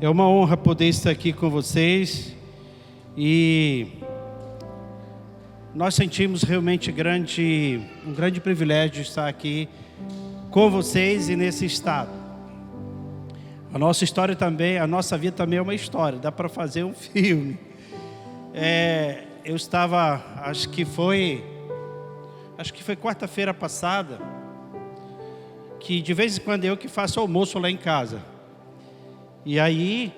É uma honra poder estar aqui com vocês e nós sentimos realmente um grande privilégio de estar aqui com vocês e nesse estado. A nossa história também, a nossa vida também é uma história, dá para fazer um filme. Eu estava, acho que foi quarta-feira passada, que de vez em quando eu que faço almoço lá em casa. E aí,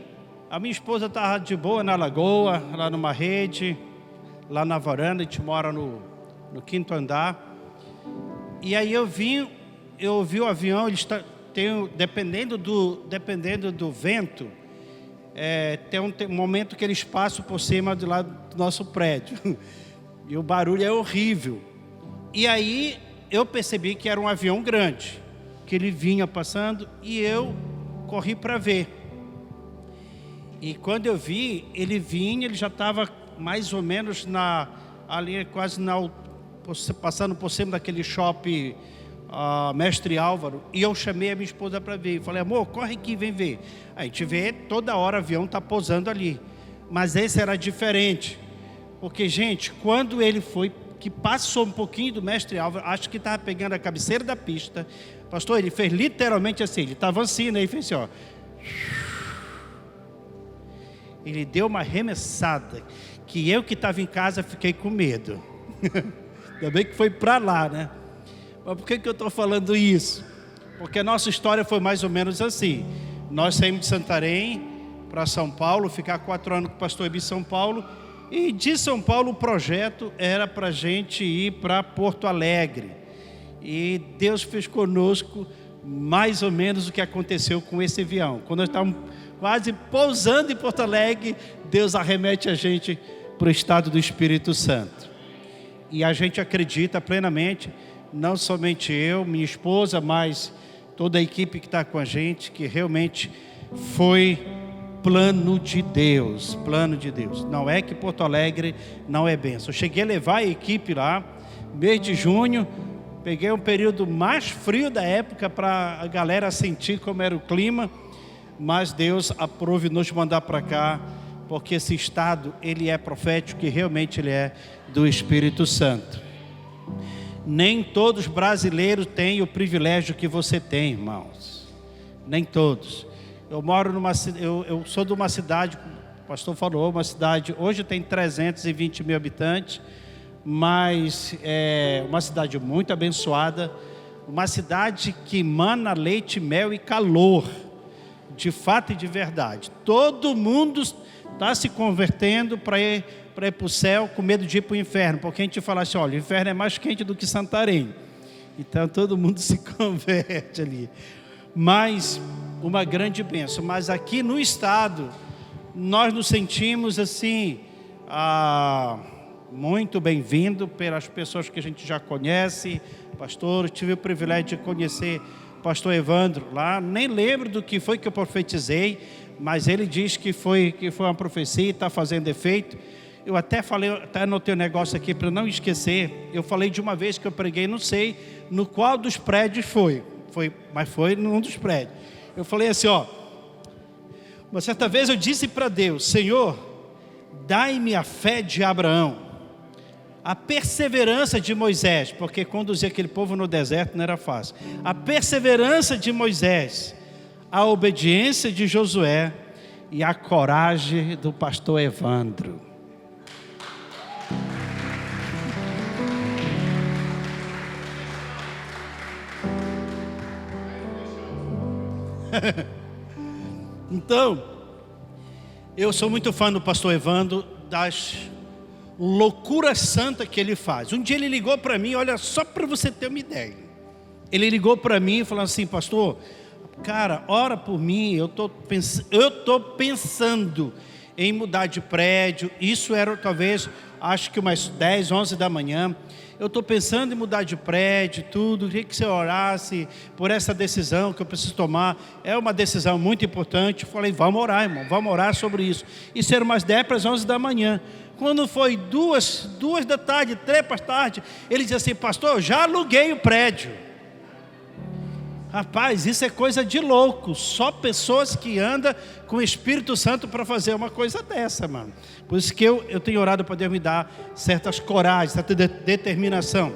a minha esposa estava de boa na lagoa, lá numa rede, lá na varanda, a gente mora no 5º andar. E aí eu vi o avião, dependendo do vento, tem um momento que eles passam por cima do lado do nosso prédio. E o barulho é horrível. E aí eu percebi que era um avião grande, que ele vinha passando e eu corri para ver. E quando eu vi, ele já estava mais ou menos ali quase passando por cima daquele shopping Mestre Álvaro. E eu chamei a minha esposa para ver. Falei, amor, corre aqui, vem ver. A gente vê, toda hora o avião está pousando ali. Mas esse era diferente. Porque, gente, quando ele foi, que passou um pouquinho do Mestre Álvaro, acho que estava pegando a cabeceira da pista. Pastor, ele fez literalmente assim, ele estava assim, né? E fez assim, ó. Ele deu uma arremessada, que eu que estava em casa fiquei com medo. Ainda bem que foi para lá, né? Mas por que eu estou falando isso? Porque a nossa história foi mais ou menos assim. Nós saímos de Santarém para São Paulo, ficar 4 anos com o pastor Ebi em São Paulo. E de São Paulo o projeto era para a gente ir para Porto Alegre. E Deus fez conosco mais ou menos o que aconteceu com esse avião. Quando nós estávamos quase pousando em Porto Alegre, Deus arremete a gente para o estado do Espírito Santo. E a gente acredita plenamente, não somente eu, minha esposa, mas toda a equipe que está com a gente, que realmente foi plano de Deus, plano de Deus. Não é que Porto Alegre não é bênção. Eu cheguei a levar a equipe lá, mês de junho, peguei um período mais frio da época para a galera sentir como era o clima, mas Deus aprove nos mandar para cá, porque esse estado, ele é profético e realmente ele é do Espírito Santo. Nem todos os brasileiros têm o privilégio que você tem, irmãos. Nem todos. Eu sou de uma cidade, o pastor falou, uma cidade, hoje tem 320 mil habitantes, mas é uma cidade muito abençoada, uma cidade que emana leite, mel e calor. De fato e de verdade, todo mundo está se convertendo para ir para o céu com medo de ir para o inferno, porque a gente fala assim, olha, o inferno é mais quente do que Santarém, então todo mundo se converte ali, mas uma grande bênção. Mas aqui no estado, nós nos sentimos assim, muito bem-vindo pelas pessoas que a gente já conhece. Pastor, eu tive o privilégio de conhecer pastor Evandro lá, nem lembro do que foi que eu profetizei, mas ele diz que foi uma profecia e está fazendo efeito. Eu até anotei um negócio aqui para não esquecer. Eu falei de uma vez que eu preguei, não sei no qual dos prédios mas foi num dos prédios. Eu falei assim, uma certa vez eu disse para Deus, Senhor, dai-me a fé de Abraão, a perseverança de Moisés, porque conduzir aquele povo no deserto não era fácil. A perseverança de Moisés, a obediência de Josué e a coragem do pastor Evandro. Então, eu sou muito fã do pastor Evandro, das loucura santa que ele faz. Um dia ele ligou para mim, olha só para você ter uma ideia. Ele ligou para mim e falou assim, pastor, cara, ora por mim, eu tô pensando em mudar de prédio. Isso era talvez, acho que umas 10, 11 da manhã. Eu estou pensando em mudar de prédio, tudo. Queria que você orasse por essa decisão que eu preciso tomar. É uma decisão muito importante. Eu falei, vamos orar, irmão, vamos orar sobre isso. Isso era umas 10 para as 11 da manhã. Quando foi 2 da tarde, 3 para a tarde, ele disse assim, pastor, eu já aluguei o prédio. Rapaz, isso é coisa de louco. Só pessoas que andam com o Espírito Santo para fazer uma coisa dessa, mano. Por isso que eu tenho orado para Deus me dar certas coragens, certa determinação.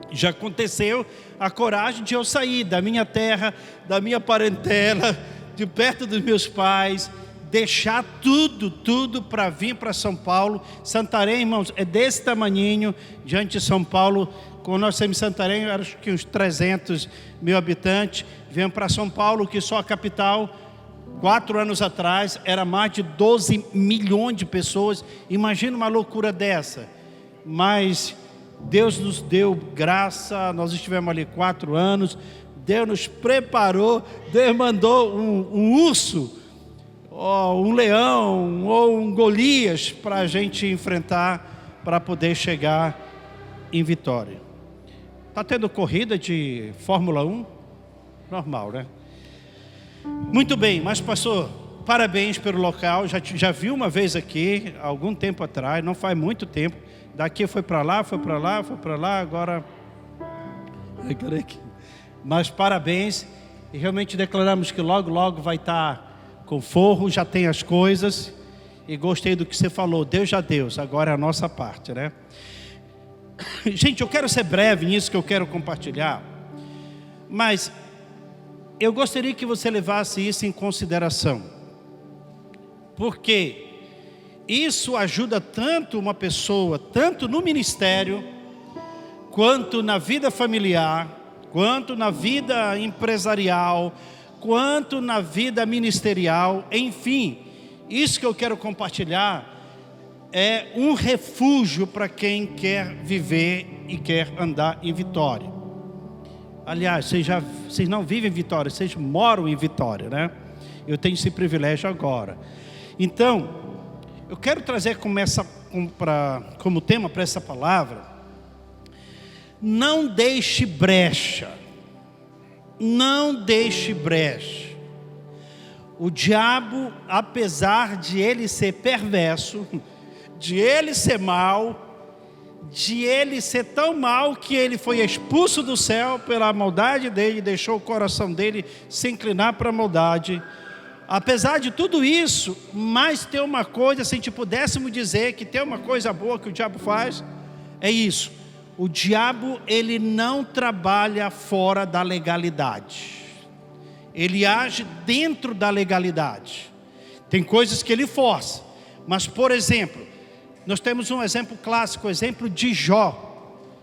Já aconteceu a coragem de eu sair da minha terra, da minha parentela, de perto dos meus pais, deixar tudo para vir para São Paulo. Santarém, irmãos, é desse tamaninho diante de São Paulo. Quando nós temos Santarém, acho que uns 300 mil habitantes. Viemos para São Paulo, que só a capital, 4 anos atrás, era mais de 12 milhões de pessoas. Imagina uma loucura dessa. Mas Deus nos deu graça, nós estivemos ali 4 anos. Deus nos preparou, Deus mandou um urso, ou um leão, ou um Golias para a gente enfrentar, para poder chegar em Vitória. Está tendo corrida de Fórmula 1? Normal, né? Muito bem, mas pastor, parabéns pelo local. Já vi uma vez aqui, algum tempo atrás, não faz muito tempo. Daqui foi para lá, foi para lá, foi para lá, agora... Mas parabéns, e realmente declaramos que logo vai estar com forro, já tem as coisas. E gostei do que você falou, Deus já deu, agora é a nossa parte, né? Gente, eu quero ser breve nisso que eu quero compartilhar, mas eu gostaria que você levasse isso em consideração, porque isso ajuda tanto uma pessoa, tanto no ministério, quanto na vida familiar, quanto na vida empresarial, quanto na vida ministerial, enfim, isso que eu quero compartilhar é um refúgio para quem quer viver e quer andar em Vitória. Aliás, vocês não vivem em Vitória, vocês moram em Vitória, né? Eu tenho esse privilégio agora. Então, eu quero trazer como tema para essa palavra: não deixe brecha. Não deixe brecha. O diabo, apesar de ele ser perverso, de ele ser mau, de ele ser tão mau que ele foi expulso do céu pela maldade dele, deixou o coração dele se inclinar para a maldade. Apesar de tudo isso, mas tem uma coisa, se a gente pudéssemos dizer que tem uma coisa boa que o diabo faz, é isso: o diabo, ele não trabalha fora da legalidade, ele age dentro da legalidade. Tem coisas que ele força, mas, por exemplo, nós temos um exemplo clássico, o exemplo de Jó.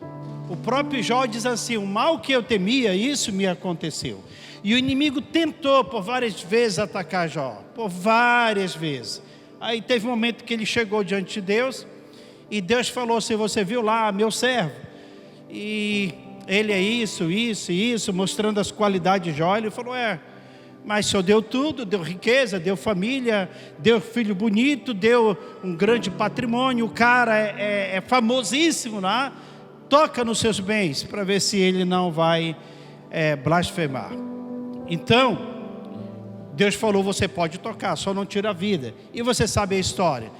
O próprio Jó diz assim: o mal que eu temia, isso me aconteceu. E o inimigo tentou por várias vezes atacar Jó, por várias vezes. Aí teve um momento que ele chegou diante de Deus, e Deus falou assim: você viu lá meu servo? E ele é isso, mostrando as qualidades de Jó. Ele falou: mas o Senhor deu tudo, deu riqueza, deu família, deu filho bonito, deu um grande patrimônio, o cara é famosíssimo lá, toca nos seus bens, para ver se ele não vai blasfemar. Então, Deus falou: você pode tocar, só não tira a vida. E você sabe a história.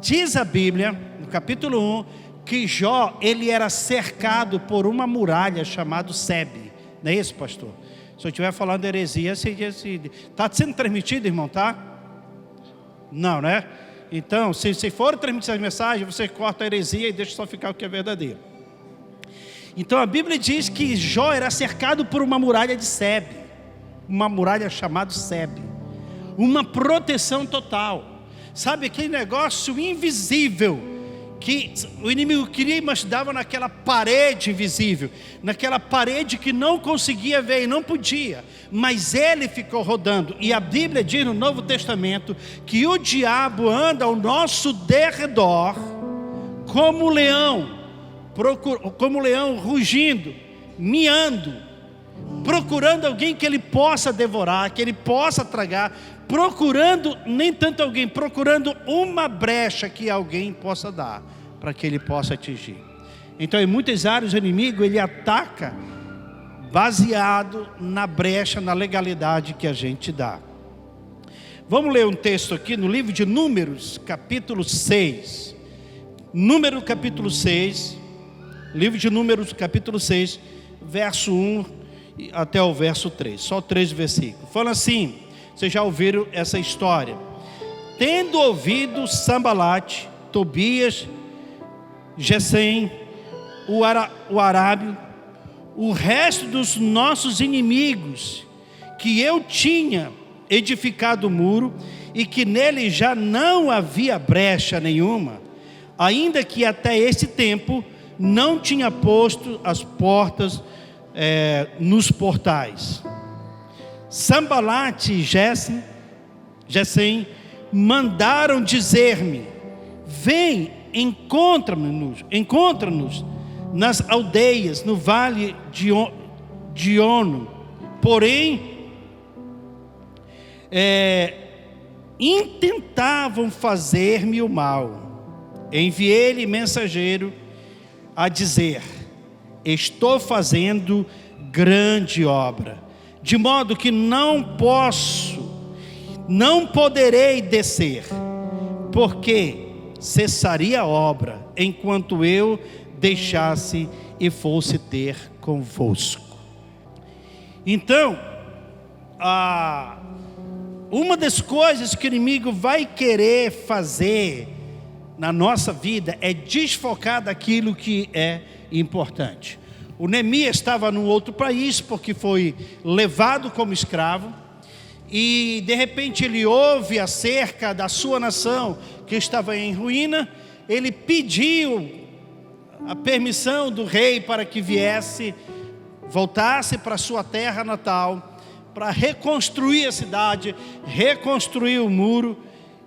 Diz a Bíblia, no capítulo 1, que Jó, ele era cercado por uma muralha chamada Sebe. Não é isso, pastor? Se eu estiver falando heresia, está sendo transmitido, irmão, tá? Não, né? Então, se for transmitir essa mensagem, você corta a heresia e deixa só ficar o que é verdadeiro. Então a Bíblia diz que Jó era cercado por uma muralha de Sebe, uma muralha chamada Sebe, uma proteção total. Sabe aquele negócio invisível que o inimigo queria, mas dava naquela parede invisível, naquela parede que não conseguia ver e não podia, mas ele ficou rodando. E a Bíblia diz no Novo Testamento que o diabo anda ao nosso derredor como leão, rugindo, miando, procurando alguém que ele possa devorar, que ele possa tragar, procurando, nem tanto alguém, procurando uma brecha que alguém possa dar, para que ele possa atingir. Então, em muitas áreas, o inimigo, ele ataca baseado na brecha, na legalidade que a gente dá. Vamos ler um texto aqui no livro de Números, capítulo 6. Número capítulo 6, livro de Números, capítulo 6, verso 1. até o verso 3, só 3 versículos. Fala assim, vocês já ouviram essa história. Tendo ouvido Sambalate, Tobias, Gesem, o arábio, o resto dos nossos inimigos, que eu tinha edificado o muro, e que nele já não havia brecha nenhuma, ainda que até esse tempo não tinha posto as portas nos portais. Sambalate e Gesem mandaram dizer-me: vem, encontra-nos nas aldeias, no vale de Ono. Porém, intentavam fazer-me o mal. Enviei-lhe mensageiro a dizer: estou fazendo grande obra, de modo que não poderei descer, porque cessaria a obra, enquanto eu deixasse e fosse ter convosco. Então, uma das coisas que o inimigo vai querer fazer na nossa vida é desfocar daquilo que é importante. O Neemias estava num outro país, porque foi levado como escravo, e de repente ele ouve acerca da sua nação que estava em ruína. Ele pediu a permissão do rei para que voltasse para sua terra natal, para reconstruir a cidade, reconstruir o muro,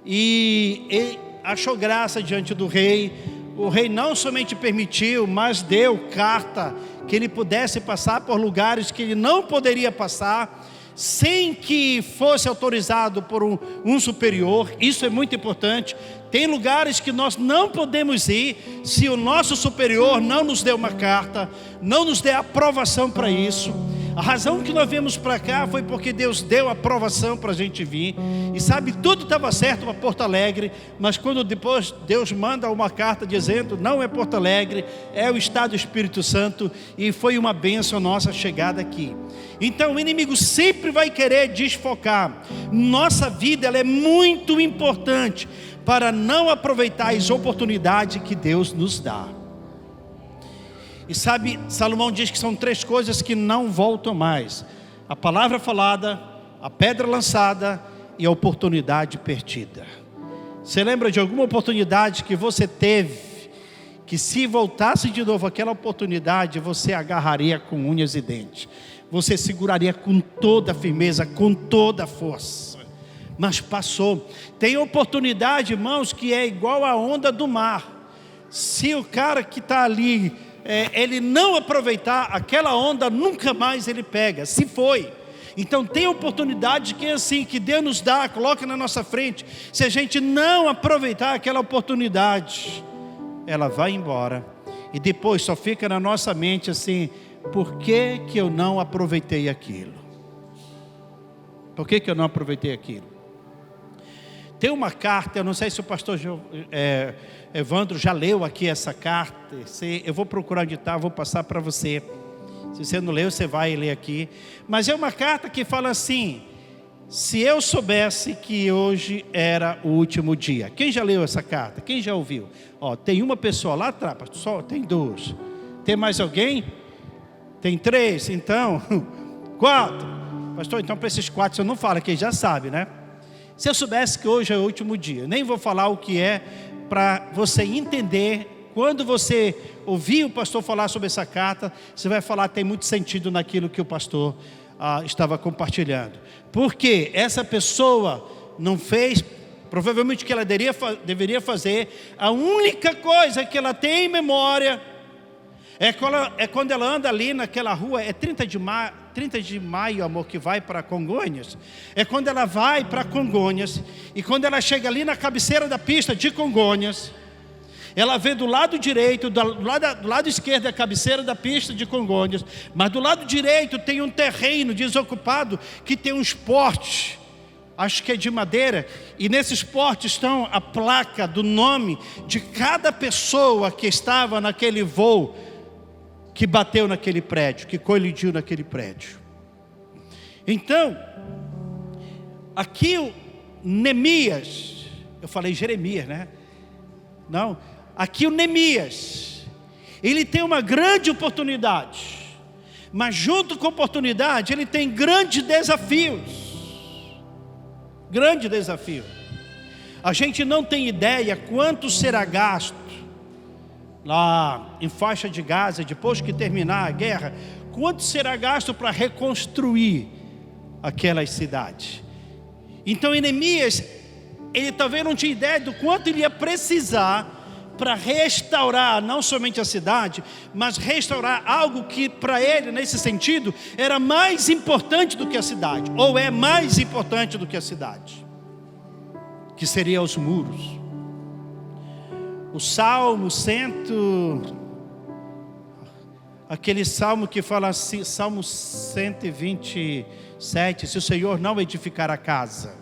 e ele achou graça diante do rei. O rei não somente permitiu, mas deu carta que ele pudesse passar por lugares que ele não poderia passar, sem que fosse autorizado por um superior. Isso é muito importante. Tem lugares que nós não podemos ir se o nosso superior não nos deu uma carta, não nos der aprovação para isso. A razão que nós viemos para cá foi porque Deus deu aprovação para a gente vir. E sabe, tudo estava certo para Porto Alegre, mas quando depois Deus manda uma carta dizendo: não é Porto Alegre, é o Estado do Espírito Santo, e foi uma bênção nossa chegada aqui. Então o inimigo sempre vai querer desfocar. Nossa vida, ela é muito importante para não aproveitar as oportunidades que Deus nos dá. E sabe, Salomão diz que são 3 coisas que não voltam mais: a palavra falada, a pedra lançada e a oportunidade perdida. Você lembra de alguma oportunidade que você teve, que se voltasse de novo aquela oportunidade, você agarraria com unhas e dentes, você seguraria com toda a firmeza, com toda a força, mas passou? Tem oportunidade, irmãos, que é igual a onda do mar. Se o cara que está ali, ele não aproveitar aquela onda, nunca mais ele pega, se foi. Então tem oportunidade que é assim, que Deus nos dá, coloca na nossa frente. Se a gente não aproveitar aquela oportunidade, ela vai embora, e depois só fica na nossa mente assim: por que eu não aproveitei aquilo? Por que eu não aproveitei aquilo? Tem uma carta, eu não sei se o pastor Evandro já leu aqui essa carta. Eu vou procurar onde está, vou passar para você. Se você não leu, você vai ler aqui. Mas é uma carta que fala assim: se eu soubesse que hoje era o último dia. Quem já leu essa carta? Quem já ouviu? Tem uma pessoa lá atrás, só tem 2. Tem mais alguém? Tem 3, então 4. Pastor, então para esses 4 você não fala, que já sabe, né? Se eu soubesse que hoje é o último dia, nem vou falar o que é, para você entender. Quando você ouvir o pastor falar sobre essa carta, você vai falar: tem muito sentido naquilo que o pastor estava compartilhando. Porque essa pessoa não fez, provavelmente, o que ela deveria fazer. A única coisa que ela tem em memória é quando ela anda ali naquela rua, 30 de maio, amor, que vai para Congonhas. É quando ela vai para Congonhas, e quando ela chega ali na cabeceira da pista de Congonhas, ela vê do lado direito, do lado esquerdo é a cabeceira da pista de Congonhas, mas do lado direito tem um terreno desocupado, que tem uns portes, acho que é de madeira, e nesses portes estão a placa do nome de cada pessoa que estava naquele voo, que bateu naquele prédio, que colidiu naquele prédio. Então, aqui o Neemias, eu falei Jeremias, né? Não, aqui o Neemias, ele tem uma grande oportunidade, mas junto com a oportunidade, ele tem grandes desafios. Grande desafio. A gente não tem ideia quanto será gasto lá em faixa de Gaza, depois que terminar a guerra, quanto será gasto para reconstruir aquelas cidades. Então Neemias, ele talvez não tinha ideia do quanto ele ia precisar para restaurar não somente a cidade, mas restaurar algo que para ele, nesse sentido, era mais importante do que a cidade, ou é mais importante do que a cidade, que seria os muros. O Salmo 100, aquele salmo que fala assim, Salmo 127, se o Senhor não edificar a casa,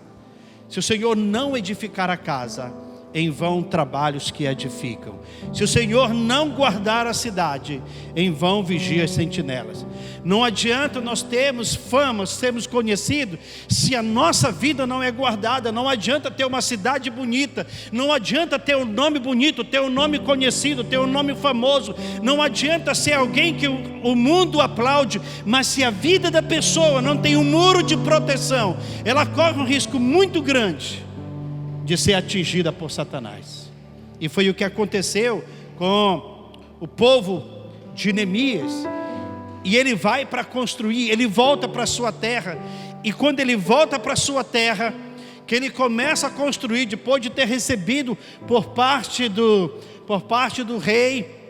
se o Senhor não edificar a casa, em vão trabalhos que edificam. Se o Senhor não guardar a cidade, em vão vigia as sentinelas. Não adianta nós termos fama, sermos conhecidos, se a nossa vida não é guardada. Não adianta ter uma cidade bonita, não adianta ter um nome bonito, ter um nome conhecido, ter um nome famoso. Não adianta ser alguém que o mundo aplaude, mas se a vida da pessoa não tem um muro de proteção, ela corre um risco muito grande de ser atingida por Satanás. E foi o que aconteceu com o povo de Neemias. E ele vai para construir, ele volta para a sua terra. E quando ele volta para a sua terra, que ele começa a construir, depois de ter recebido por parte do rei,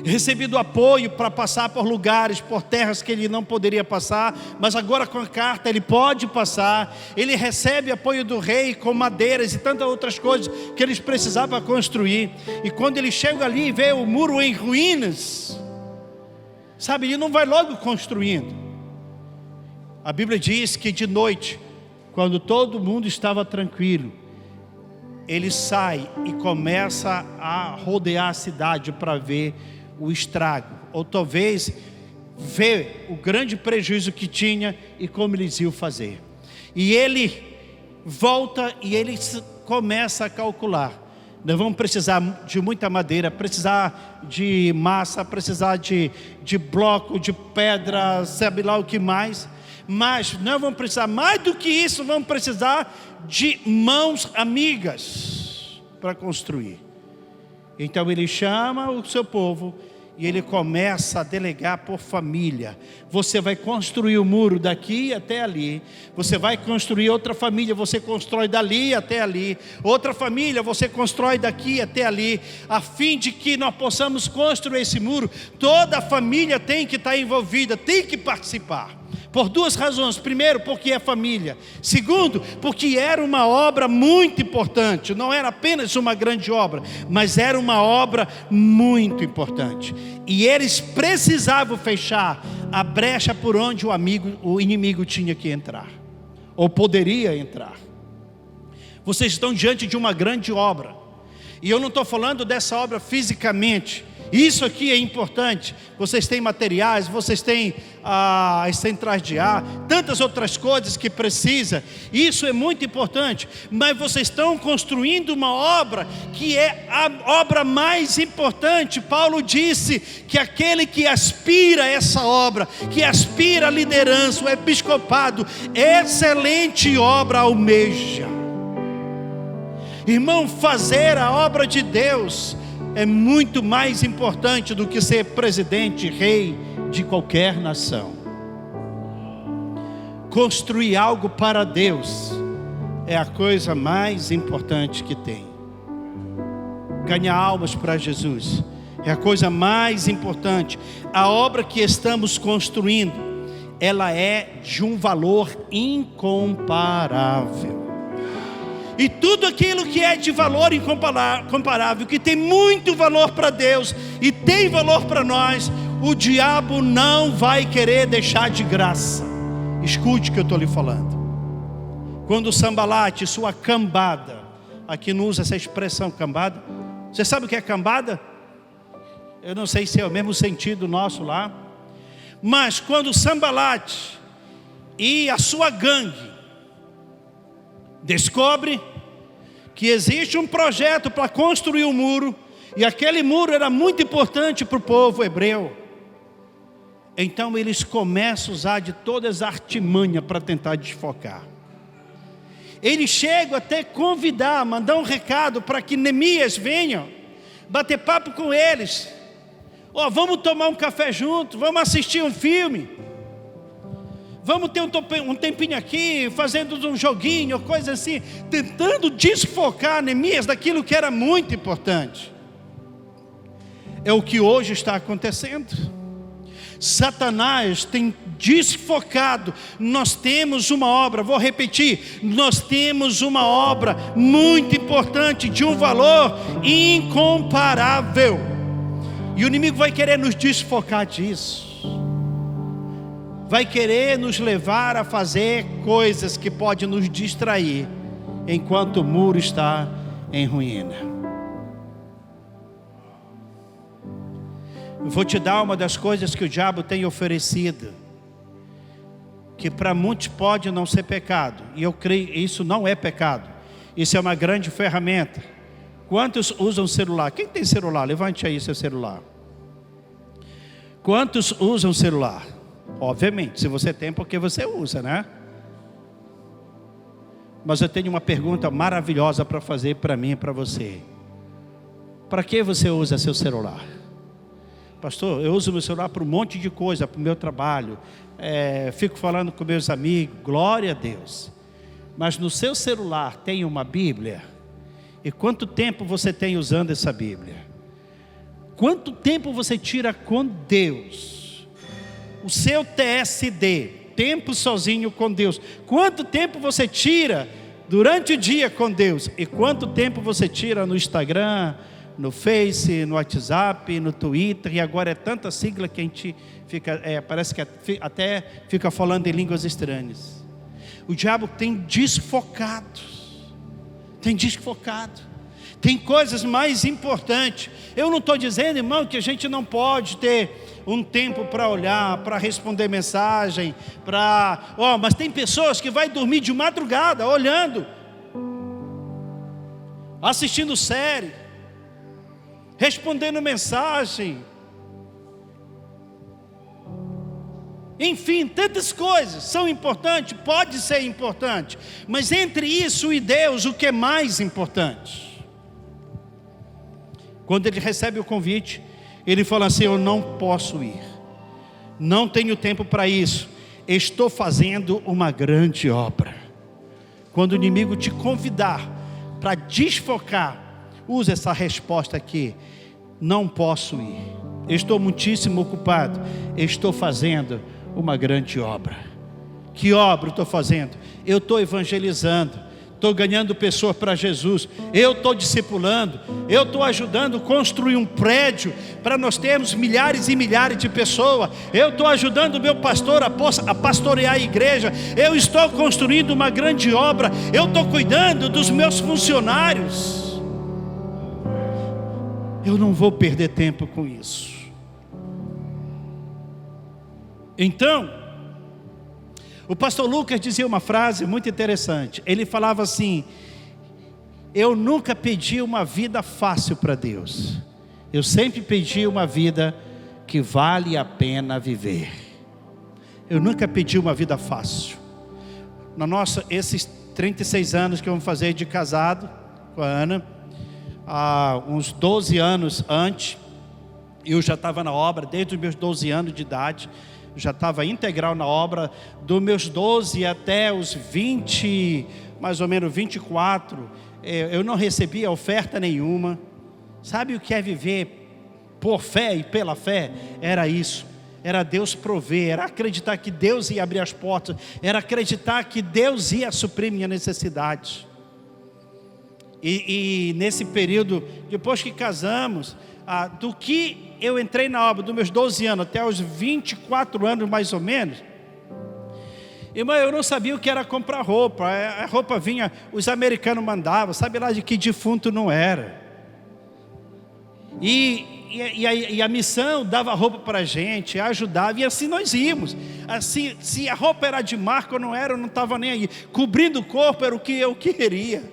recebido apoio para passar por lugares, por terras que ele não poderia passar, mas agora com a carta ele pode passar. Ele recebe apoio do rei com madeiras e tantas outras coisas que eles precisavam construir. E quando ele chega ali e vê o muro em ruínas, sabe, ele não vai logo construindo. A Bíblia diz que de noite, quando todo mundo estava tranquilo, ele sai e começa a rodear a cidade para ver o estrago, ou talvez ver o grande prejuízo que tinha e como eles iam fazer. E ele volta e ele começa a calcular: nós vamos precisar de muita madeira, precisar de massa, precisar de bloco, de pedra, sabe lá o que mais. Mas nós vamos precisar mais do que isso, vamos precisar de mãos amigas para construir. Então ele chama o seu povo e ele começa a delegar por família. Você vai construir o muro daqui até ali. Você vai construir outra família, você constrói dali até ali. Outra família, você constrói daqui até ali. A fim de que nós possamos construir esse muro, toda a família tem que estar envolvida, tem que participar. Por duas razões: primeiro, porque é família; segundo, porque era uma obra muito importante. Não era apenas uma grande obra, mas era uma obra muito importante. E eles precisavam fechar a brecha por onde o inimigo tinha que entrar, ou poderia entrar. Vocês estão diante de uma grande obra, e eu não estou falando dessa obra fisicamente. Isso aqui é importante. Vocês têm materiais, vocês têm as centrais de ar, tantas outras coisas que precisa. Isso é muito importante. Mas vocês estão construindo uma obra que é a obra mais importante. Paulo disse que aquele que aspira a essa obra, que aspira a liderança, o episcopado, excelente obra almeja. Irmão, fazer a obra de Deus é muito mais importante do que ser presidente, rei de qualquer nação. Construir algo para Deus é a coisa mais importante que tem. Ganhar almas para Jesus é a coisa mais importante. A obra que estamos construindo, ela é de um valor incomparável. E tudo aquilo que é de valor incomparável, que tem muito valor para Deus e tem valor para nós, o diabo não vai querer deixar de graça. Escute o que eu estou lhe falando. Quando o Sambalate, sua cambada, aqui não usa essa expressão cambada. Você sabe o que é cambada? Eu não sei se é o mesmo sentido nosso lá. Mas quando Sanbalate e a sua gangue descobre que existe um projeto para construir um muro, e aquele muro era muito importante para o povo hebreu, então eles começam a usar de todas as artimanhas para tentar desfocar. Eles chegam até convidar, mandar um recado para que Neemias venha bater papo com eles. Vamos tomar um café junto, vamos assistir um filme, vamos ter um tempinho aqui, fazendo um joguinho, coisa assim, tentando desfocar Neemias daquilo que era muito importante. É o que hoje está acontecendo. Satanás tem desfocado. Nós temos uma obra, vou repetir, nós temos uma obra muito importante, de um valor incomparável, e o inimigo vai querer nos desfocar disso, vai querer nos levar a fazer coisas que podem nos distrair, enquanto o muro está em ruína. Eu vou te dar uma das coisas que o diabo tem oferecido, que para muitos pode não ser pecado, e eu creio que isso não é pecado, isso é uma grande ferramenta. Quantos usam celular? Quem tem celular? Levante aí seu celular. Quantos usam celular? Obviamente, se você tem, porque você usa, né? Mas eu tenho uma pergunta maravilhosa para fazer para mim e para você. Para que você usa seu celular? Pastor, eu uso meu celular para um monte de coisa, para o meu trabalho, fico falando com meus amigos, glória a Deus. Mas no seu celular tem uma Bíblia? E quanto tempo você tem usando essa Bíblia? Quanto tempo você tira com Deus? O seu TSD, tempo sozinho com Deus. Quanto tempo você tira durante o dia com Deus? E quanto tempo você tira no Instagram, no Face, no WhatsApp, no Twitter? E agora é tanta sigla que a gente fica, parece que até fica falando em línguas estranhas. O diabo tem desfocado. Tem coisas mais importantes. Eu não estou dizendo, irmão, que a gente não pode ter um tempo para olhar, para responder mensagem, mas tem pessoas que vai dormir de madrugada olhando, assistindo série, respondendo mensagem, enfim, tantas coisas são importantes, pode ser importante, mas entre isso e Deus, o que é mais importante? Quando ele recebe o convite, ele fala assim: eu não posso ir, não tenho tempo para isso, estou fazendo uma grande obra. Quando o inimigo te convidar para desfocar, use essa resposta aqui: não posso ir, estou muitíssimo ocupado, estou fazendo uma grande obra. Que obra eu estou fazendo? Eu estou evangelizando, estou ganhando pessoas para Jesus, eu estou discipulando, eu estou ajudando a construir um prédio para nós termos milhares e milhares de pessoas, eu estou ajudando o meu pastor a pastorear a igreja, eu estou construindo uma grande obra, eu estou cuidando dos meus funcionários. Eu não vou perder tempo com isso. Então, o pastor Lucas dizia uma frase muito interessante. Ele falava assim: eu nunca pedi uma vida fácil para Deus, eu sempre pedi uma vida que vale a pena viver. Eu nunca pedi uma vida fácil. Esses 36 anos que vamos fazer de casado com a Ana, há uns 12 anos antes, eu já estava na obra, desde os meus 12 anos de idade, já estava integral na obra. Dos meus 12 até os 20, mais ou menos 24, eu não recebia oferta nenhuma. Sabe o que é viver por fé e pela fé? Era isso, era Deus prover, era acreditar que Deus ia abrir as portas, era acreditar que Deus ia suprir minha necessidade. E nesse período, depois que casamos, do que eu entrei na obra, dos meus 12 anos até os 24 anos mais ou menos, irmão, eu não sabia o que era comprar roupa. A roupa vinha, os americanos mandavam, sabe lá de que defunto não era. E E a missão dava roupa para a gente, ajudava, e assim nós íamos. Assim, se a roupa era de marca ou não era, eu não estava nem aí. Cobrindo o corpo era o que eu queria.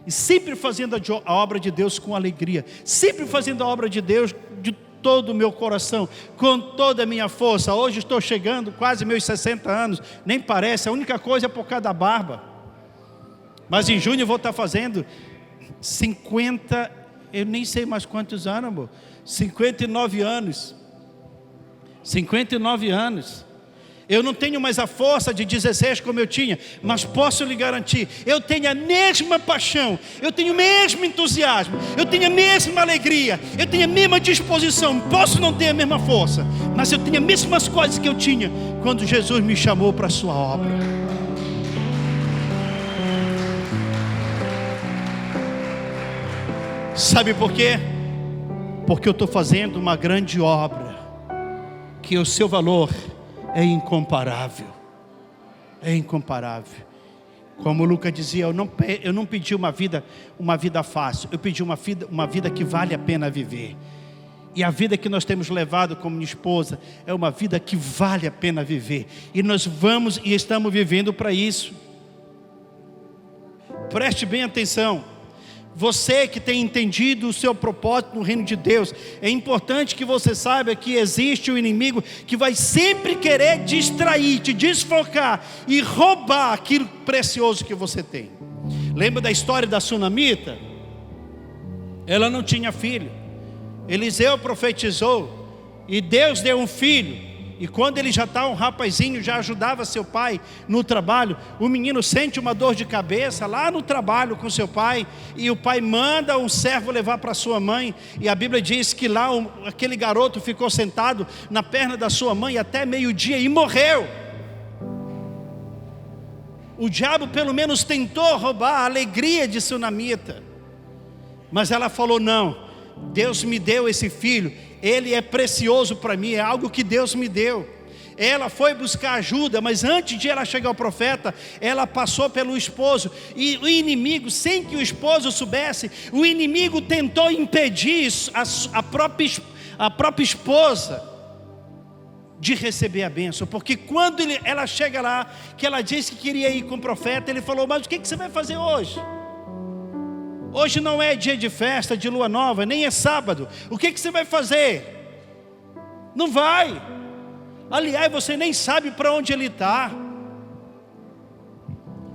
E sempre fazendo a obra de Deus com alegria. Sempre fazendo a obra de Deus de todo o meu coração, com toda a minha força. Hoje estou chegando quase meus 60 anos, nem parece, a única coisa é por causa da barba. Mas em junho eu vou estar fazendo 50, eu nem sei mais quantos anos, amor. 59 anos. 59 anos. Eu não tenho mais a força de 16 como eu tinha, mas posso lhe garantir, eu tenho a mesma paixão, eu tenho o mesmo entusiasmo, eu tenho a mesma alegria, eu tenho a mesma disposição. Posso não ter a mesma força, mas eu tenho as mesmas coisas que eu tinha quando Jesus me chamou para a sua obra. Sabe por quê? Porque eu estou fazendo uma grande obra, que o seu valor é incomparável. É incomparável. Como o Lucas dizia, eu não pedi uma vida fácil, eu pedi uma vida que vale a pena viver. E a vida que nós temos levado como minha esposa é uma vida que vale a pena viver. E nós vamos e estamos vivendo para isso. Preste bem atenção. Você que tem entendido o seu propósito no reino de Deus, é importante que você saiba que existe o inimigo que vai sempre querer distrair, te desfocar e roubar aquilo precioso que você tem. Lembra da história da sunamita? Ela não tinha filho. Eliseu profetizou e Deus deu um filho. E quando ele já está um rapazinho, já ajudava seu pai no trabalho, o menino sente uma dor de cabeça lá no trabalho com seu pai, e o pai manda um servo levar para sua mãe, e a Bíblia diz que lá aquele garoto ficou sentado na perna da sua mãe até meio-dia e morreu. O diabo pelo menos tentou roubar a alegria de sunamita, mas ela falou: não, Deus me deu esse filho, ele é precioso para mim, é algo que Deus me deu. Ela foi buscar ajuda, mas antes de ela chegar ao profeta, ela passou pelo esposo, e o inimigo, sem que o esposo soubesse, o inimigo tentou impedir a própria esposa de receber a bênção, porque quando ela chega lá, que ela disse que queria ir com o profeta, ele falou: mas o que você vai fazer hoje? Hoje não é dia de festa, de lua nova, nem é sábado. O que você vai fazer? Não vai. Aliás, você nem sabe para onde ele está.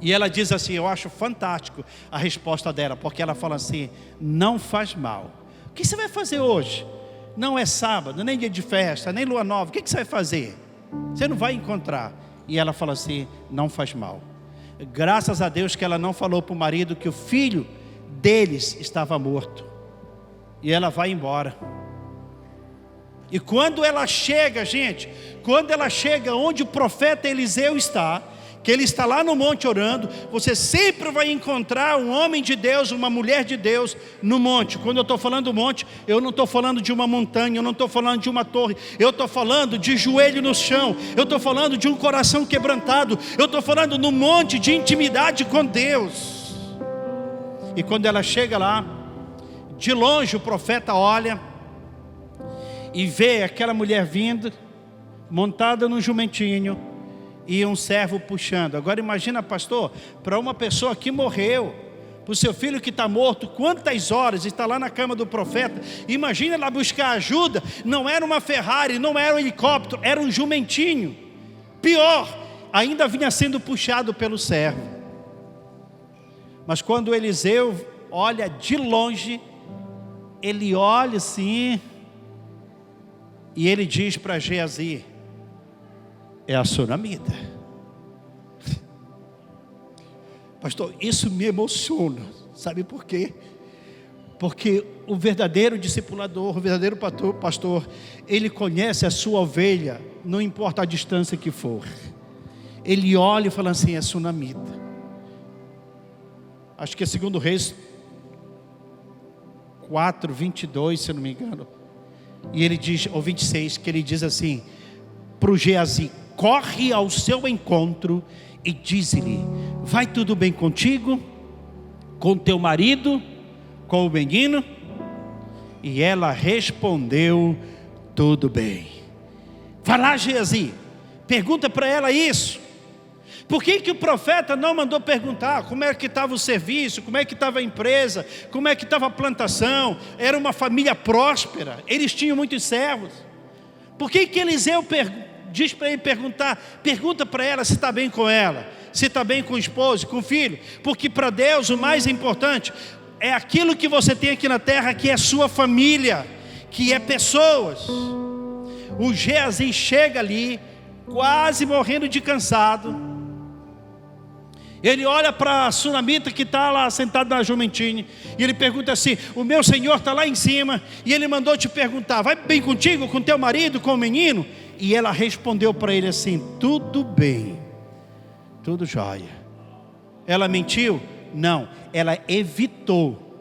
E ela diz assim, eu acho fantástico a resposta dela, porque ela fala assim: não faz mal. O que você vai fazer hoje? Não é sábado, nem dia de festa, nem lua nova. O que você vai fazer? Você não vai encontrar. E ela fala assim: não faz mal. Graças a Deus que ela não falou para o marido que o filho deles estava morto. E ela vai embora. E quando ela chega, gente, quando ela chega onde o profeta Eliseu está, que ele está lá no monte orando, você sempre vai encontrar um homem de Deus, uma mulher de Deus no monte. Quando eu estou falando monte, eu não estou falando de uma montanha, eu não estou falando de uma torre, eu estou falando de joelho no chão, eu estou falando de um coração quebrantado, eu estou falando no monte de intimidade com Deus. E quando ela chega lá, de longe o profeta olha e vê aquela mulher vindo, montada num jumentinho, e um servo puxando. Agora imagina, pastor, para uma pessoa que morreu, para o seu filho que está morto, quantas horas está lá na cama do profeta? Imagina ela buscar ajuda. Não era uma Ferrari, não era um helicóptero, era um jumentinho. Pior, ainda vinha sendo puxado pelo servo. Mas quando Eliseu olha de longe, ele olha assim, e ele diz para Geazi: é a sunamita. Pastor, isso me emociona. Sabe por quê? Porque o verdadeiro discipulador, o verdadeiro pastor, ele conhece a sua ovelha, não importa a distância que for. Ele olha e fala assim: é sunamita. Acho que é 2 Reis 4, 22, se eu não me engano. E ele diz, ou 26, que ele diz assim para o Geazi: corre ao seu encontro e diz-lhe: vai tudo bem contigo, com teu marido, com o menino? E ela respondeu: tudo bem. Vai lá, Geazi, pergunta para ela isso. Por que o profeta não mandou perguntar como é que estava o serviço, como é que estava a empresa, como é que estava a plantação? Era uma família próspera, eles tinham muitos servos. Por que Eliseu diz para ele pergunta para ela se está bem com ela, se está bem com o esposo, com o filho? Porque para Deus o mais importante é aquilo que você tem aqui na terra, que é sua família, que é pessoas. O Geazi chega ali, quase morrendo de cansado. Ele olha para a sunamita que está lá sentada na jumentinha, e ele pergunta assim: o meu senhor está lá em cima, e ele mandou te perguntar, vai bem contigo, com teu marido, com o menino? E ela respondeu para ele assim: tudo bem, tudo jóia. Ela mentiu? Não, ela evitou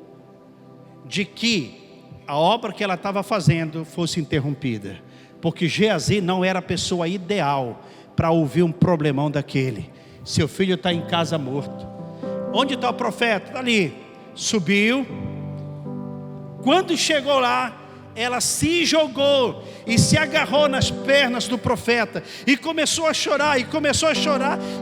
de que a obra que ela estava fazendo fosse interrompida, porque Geazi não era a pessoa ideal para ouvir um problemão daquele. Seu filho está em casa morto. Onde está o profeta? Está ali. Subiu. Quando chegou lá, ela se jogou e se agarrou nas pernas do profeta e começou a chorar,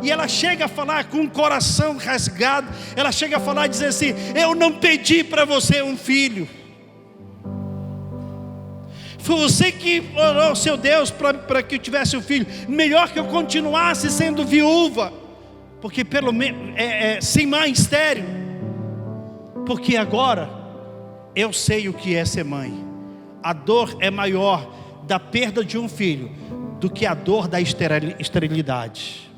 e ela chega a falar com o coração rasgado. Ela chega a falar e dizer assim: eu não pedi para você um filho, foi você que orou ao seu Deus para que eu tivesse um filho. Melhor que eu continuasse sendo viúva, porque pelo menos sem mãe, estéril, porque agora eu sei o que é ser mãe. A dor é maior da perda de um filho do que a dor da esterilidade.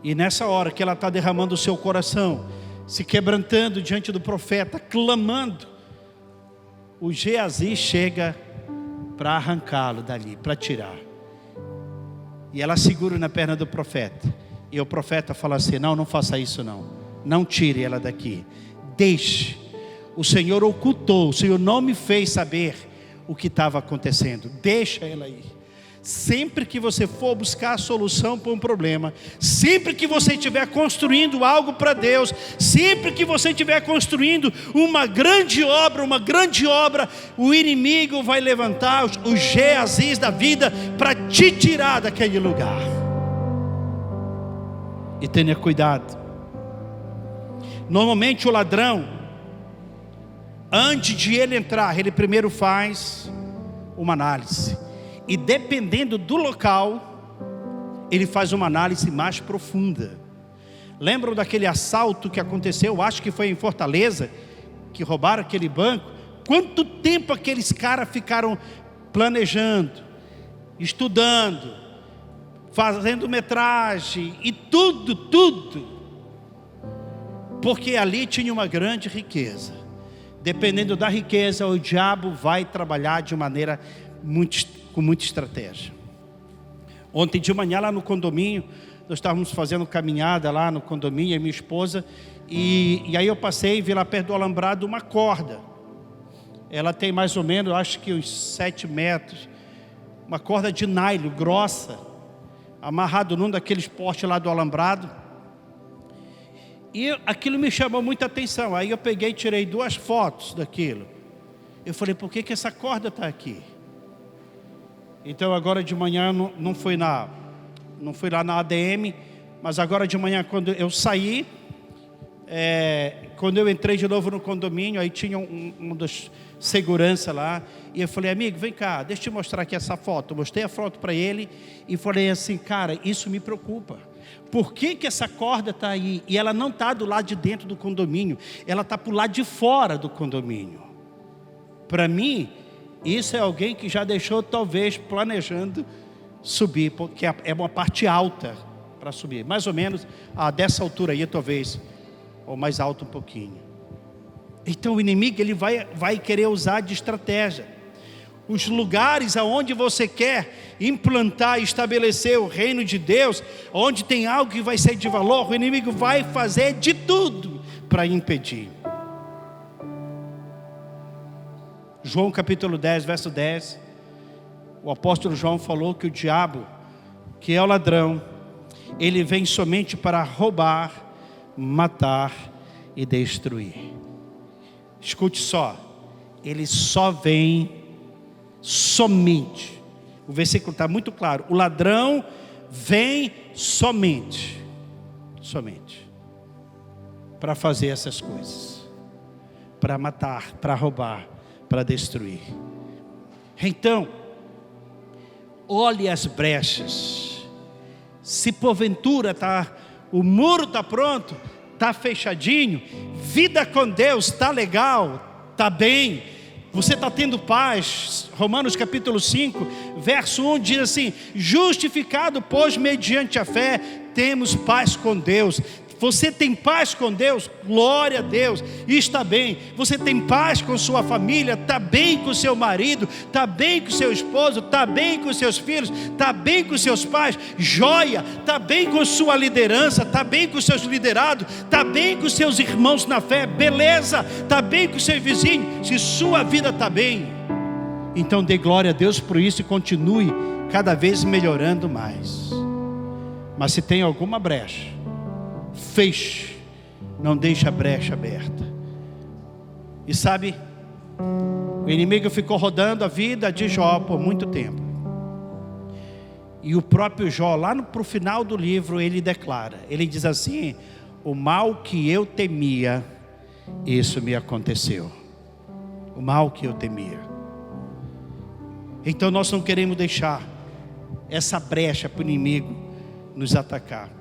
E nessa hora que ela está derramando o seu coração, se quebrantando diante do profeta, clamando, o Geazi chega para arrancá-lo dali, para tirar. E ela segura na perna do profeta. E o profeta fala assim: não faça isso não. Não tire ela daqui. Deixe. O Senhor ocultou, o Senhor não me fez saber o que estava acontecendo. Deixa ela aí. Sempre que você for buscar a solução para um problema, sempre que você estiver construindo algo para Deus, sempre que você estiver construindo uma grande obra, o inimigo vai levantar os Geazis da vida para te tirar daquele lugar. E tenha cuidado. Normalmente o ladrão, antes de ele entrar, ele primeiro faz uma análise. E dependendo do local, ele faz uma análise mais profunda. Lembram daquele assalto que aconteceu, acho que foi em Fortaleza, que roubaram aquele banco? Quanto tempo aqueles caras ficaram planejando, estudando, fazendo metragem e tudo, porque ali tinha uma grande riqueza. Dependendo da riqueza, o diabo vai trabalhar de maneira com muita estratégia. Ontem de manhã lá no condomínio, nós estávamos fazendo caminhada lá no condomínio, e minha esposa, e aí eu passei e vi lá perto do alambrado uma corda. Ela tem mais ou menos, eu acho que uns 7 metros, uma corda de nylon grossa, amarrado num daqueles postes lá do alambrado. E aquilo me chamou muita atenção. Aí eu peguei e tirei 2 fotos daquilo. Eu falei: por que essa corda está aqui? Então agora de manhã não fui lá na ADM, mas agora de manhã, quando eu saí, quando eu entrei de novo no condomínio, aí tinha um dos segurança lá, e eu falei: amigo, vem cá, deixa eu te mostrar aqui essa foto. Eu mostrei a foto para ele e falei assim: cara, isso me preocupa. Por que essa corda está aí? E ela não está do lado de dentro do condomínio, ela está para o lado de fora do condomínio. Para mim, isso é alguém que já deixou talvez planejando subir, porque é uma parte alta para subir, mais ou menos dessa altura aí talvez, ou mais alto um pouquinho. Então o inimigo ele vai querer usar de estratégia. Os lugares aonde você quer implantar e estabelecer o reino de Deus, onde tem algo que vai ser de valor, o inimigo vai fazer de tudo para impedir. João capítulo 10, verso 10, o apóstolo João falou que o diabo, que é o ladrão, ele vem somente para roubar, matar e destruir. Escute só, ele só vem somente. O versículo está muito claro. O ladrão vem somente para fazer essas coisas, para matar, para roubar, para destruir. Então, olhe as brechas. Se porventura o muro está pronto, está fechadinho, vida com Deus está legal, está bem, você está tendo paz. Romanos capítulo 5, verso 1 diz assim: justificado, pois, mediante a fé, temos paz com Deus. Você tem paz com Deus? Glória a Deus, e está bem. Você tem paz com sua família? Está bem com seu marido? Está bem com seu esposo? Está bem com seus filhos? Está bem com seus pais? Joia! Está bem com sua liderança? Está bem com seus liderados? Está bem com seus irmãos na fé? Beleza! Está bem com seu vizinho? Se sua vida está bem, então dê glória a Deus por isso e continue cada vez melhorando mais. Mas se tem alguma brecha, feche, não deixe a brecha aberta. E sabe, o inimigo ficou rodando a vida de Jó por muito tempo. E o próprio Jó, lá para o final do livro, ele declara, ele diz assim: o mal que eu temia, isso me aconteceu. O mal que eu temia. Então nós não queremos deixar essa brecha para o inimigo nos atacar.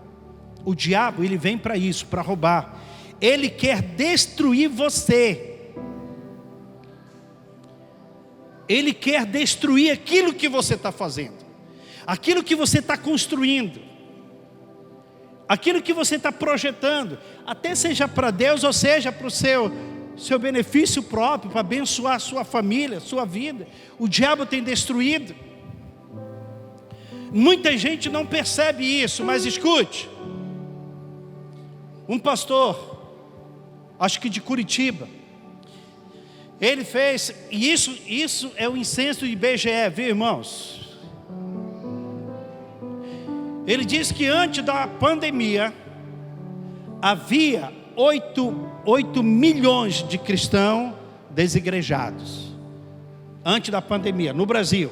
O diabo, ele vem para isso, para roubar. Ele quer destruir você. Ele quer destruir aquilo que você está fazendo, aquilo que você está construindo, aquilo que você está projetando, até seja para Deus ou seja para o seu benefício próprio, para abençoar a sua família, sua vida. O diabo tem destruído. Muita gente não percebe isso, mas escute. Um pastor, acho que de Curitiba, ele fez, e isso é o incenso do IBGE, viu, irmãos? Ele disse que antes da pandemia havia 8 milhões de cristãos desigrejados. Antes da pandemia, no Brasil,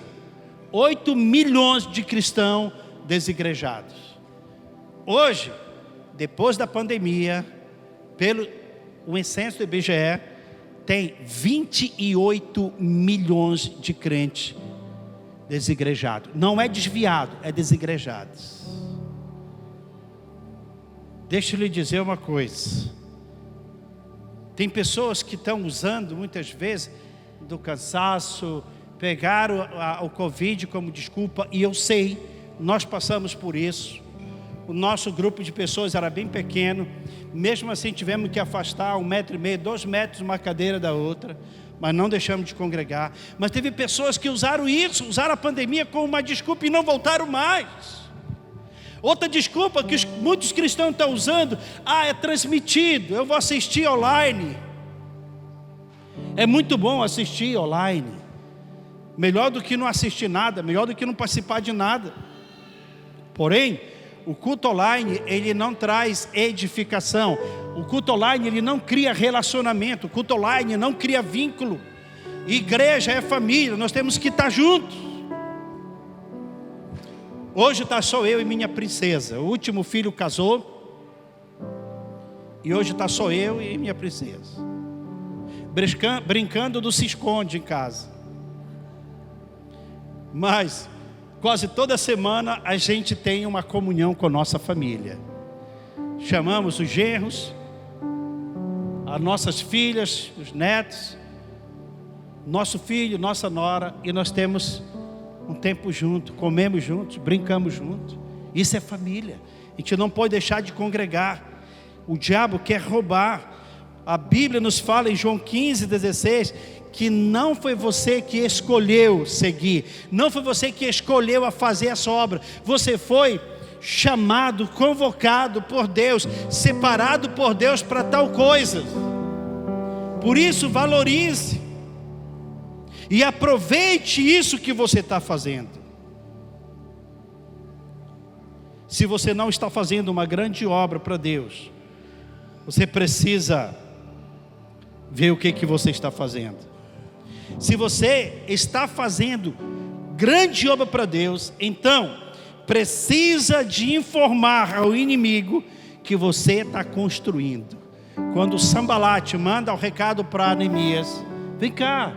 8 milhões de cristãos desigrejados. Hoje, depois da pandemia, pelo o incenso do IBGE, tem 28 milhões de crentes desigrejados. Não é desviado, é desigrejados. Deixa eu lhe dizer uma coisa. Tem pessoas que estão usando muitas vezes do cansaço, pegaram o Covid como desculpa, e eu sei, nós passamos por isso. O nosso grupo de pessoas era bem pequeno, mesmo assim tivemos que afastar 1,5 metro, 2 metros uma cadeira da outra, mas não deixamos de congregar. Mas teve pessoas que usaram a pandemia como uma desculpa e não voltaram mais. Outra desculpa que muitos cristãos estão usando: é transmitido, eu vou assistir online. É muito bom assistir online, melhor do que não assistir nada, melhor do que não participar de nada. Porém, o culto online, ele não traz edificação. O culto online, ele não cria relacionamento. O culto online não cria vínculo. Igreja é família, nós temos que estar juntos. Hoje está só eu e minha princesa. O último filho casou, e hoje está só eu e minha princesa, brincando do se esconde em casa. Mas quase toda semana a gente tem uma comunhão com a nossa família. Chamamos os genros, as nossas filhas, os netos, nosso filho, nossa nora, e nós temos um tempo junto, comemos juntos, brincamos juntos. Isso é família. A gente não pode deixar de congregar. O diabo quer roubar. A Bíblia nos fala em João 15:16 que não foi você que escolheu seguir, não foi você que escolheu a fazer essa obra. Você foi chamado, convocado por Deus, separado por Deus para tal coisa. Por isso, valorize e aproveite isso que você está fazendo. Se você não está fazendo uma grande obra para Deus, você precisa ver o que você está fazendo. Se você está fazendo grande obra para Deus, então precisa de informar ao inimigo que você está construindo. Quando o Sambalate manda o recado para Neemias: vem cá,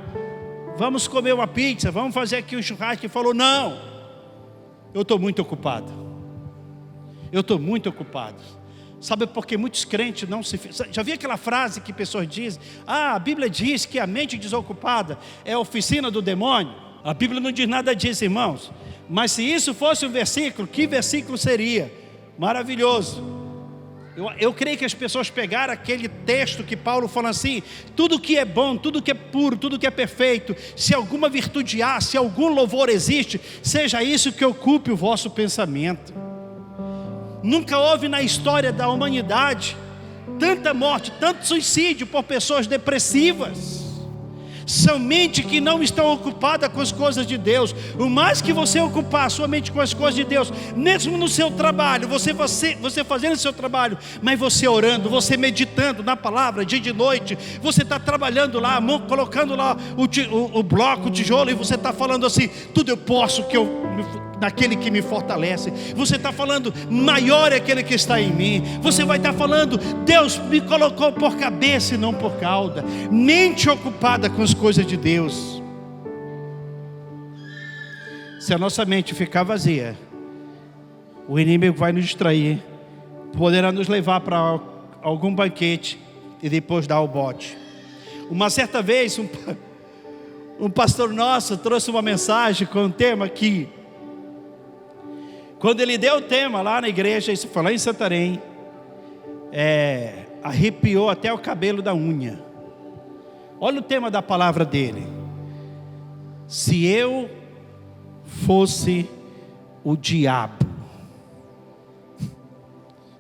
vamos comer uma pizza, vamos fazer aqui um churrasco. Ele falou: não, eu estou muito ocupado. Eu estou muito ocupado. Sabe por que muitos crentes não se... Já viu aquela frase que pessoas dizem: a Bíblia diz que a mente desocupada é a oficina do demônio? A Bíblia não diz nada disso, irmãos. Mas se isso fosse um versículo, que versículo seria? Maravilhoso. Eu creio que as pessoas pegaram aquele texto que Paulo fala assim: tudo que é bom, tudo que é puro, tudo que é perfeito, se alguma virtude há, se algum louvor existe, seja isso que ocupe o vosso pensamento. Nunca houve na história da humanidade tanta morte, tanto suicídio por pessoas depressivas. São mentes que não estão ocupadas com as coisas de Deus. O mais que você ocupar a sua mente com as coisas de Deus, mesmo no seu trabalho, você fazendo o seu trabalho, mas você orando, você meditando na palavra dia e de noite, você está trabalhando lá, colocando lá o bloco, o tijolo, e você está falando assim: tudo eu posso naquele que me fortalece. Você está falando: maior é aquele que está em mim. Você vai estar falando: Deus me colocou por cabeça e não por cauda. Mente ocupada com as coisas de Deus. Se a nossa mente ficar vazia, o inimigo vai nos distrair, poderá nos levar para algum banquete e depois dar o bote. Uma certa vez um pastor nosso trouxe uma mensagem com um tema que, quando ele deu o tema lá na igreja, isso foi lá em Santarém, arrepiou até o cabelo da unha. Olha o tema da palavra dele: se eu fosse o diabo.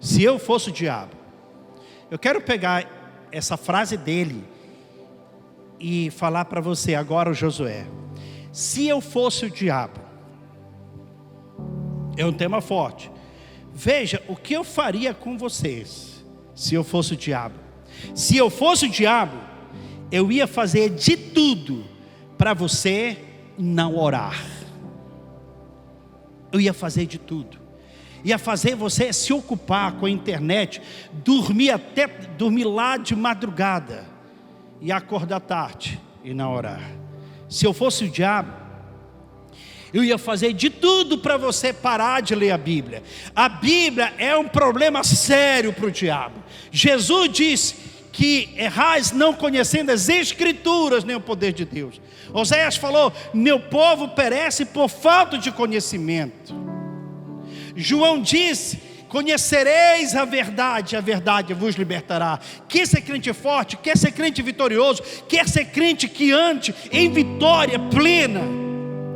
Se eu fosse o diabo. Eu quero pegar essa frase dele e falar para você agora, Josué. Se eu fosse o diabo. É um tema forte. Veja o que eu faria com vocês se eu fosse o diabo. Se eu fosse o diabo, eu ia fazer de tudo para você não orar. Eu ia fazer de tudo. Ia fazer você se ocupar com a internet, dormir lá de madrugada e acordar tarde e não orar. Se eu fosse o diabo, eu ia fazer de tudo para você parar de ler a Bíblia. A Bíblia é um problema sério para o diabo. Jesus disse que errais não conhecendo as Escrituras nem o poder de Deus. Oséias falou: meu povo perece por falta de conhecimento. João disse: conhecereis a verdade vos libertará. Quer ser crente forte, quer ser crente vitorioso, quer ser crente que ande em vitória plena,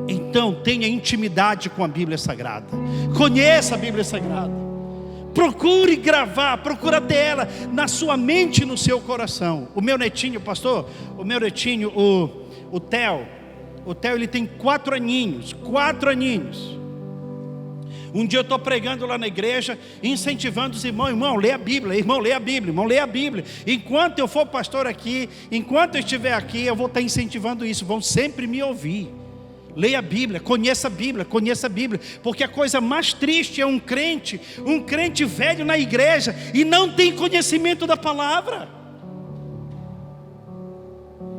então tenha intimidade com a Bíblia Sagrada. Conheça a Bíblia Sagrada. Procure gravar, procure ter ela na sua mente e no seu coração. O meu netinho, pastor, o Theo, ele tem 4 aninhos. Um dia eu estou pregando lá na igreja, incentivando os irmãos: irmão, lê a Bíblia, irmão, lê a Bíblia, irmão, lê a Bíblia. Enquanto eu for pastor aqui, enquanto eu estiver aqui, eu vou estar incentivando isso. Vão sempre me ouvir. Leia a Bíblia, conheça a Bíblia, porque a coisa mais triste é um crente velho na igreja e não tem conhecimento da palavra.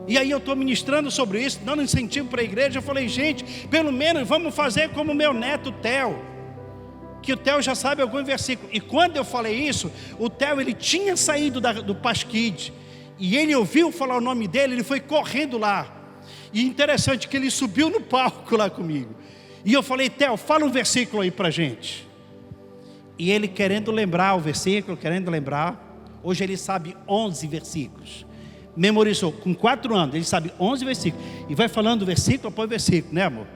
E aí eu estou ministrando sobre isso, dando incentivo para a igreja. Eu falei: gente, pelo menos vamos fazer como o meu neto Theo, que o Theo já sabe algum versículo. E quando eu falei isso, o Theo, ele tinha saído do Pasquide, e ele ouviu falar o nome dele, ele foi correndo lá. E interessante que ele subiu no palco lá comigo. E eu falei: Theo, fala um versículo aí pra gente. E ele querendo lembrar o versículo, hoje ele sabe 11 versículos. Memorizou, com 4 anos, ele sabe 11 versículos. E vai falando versículo após versículo, né, amor?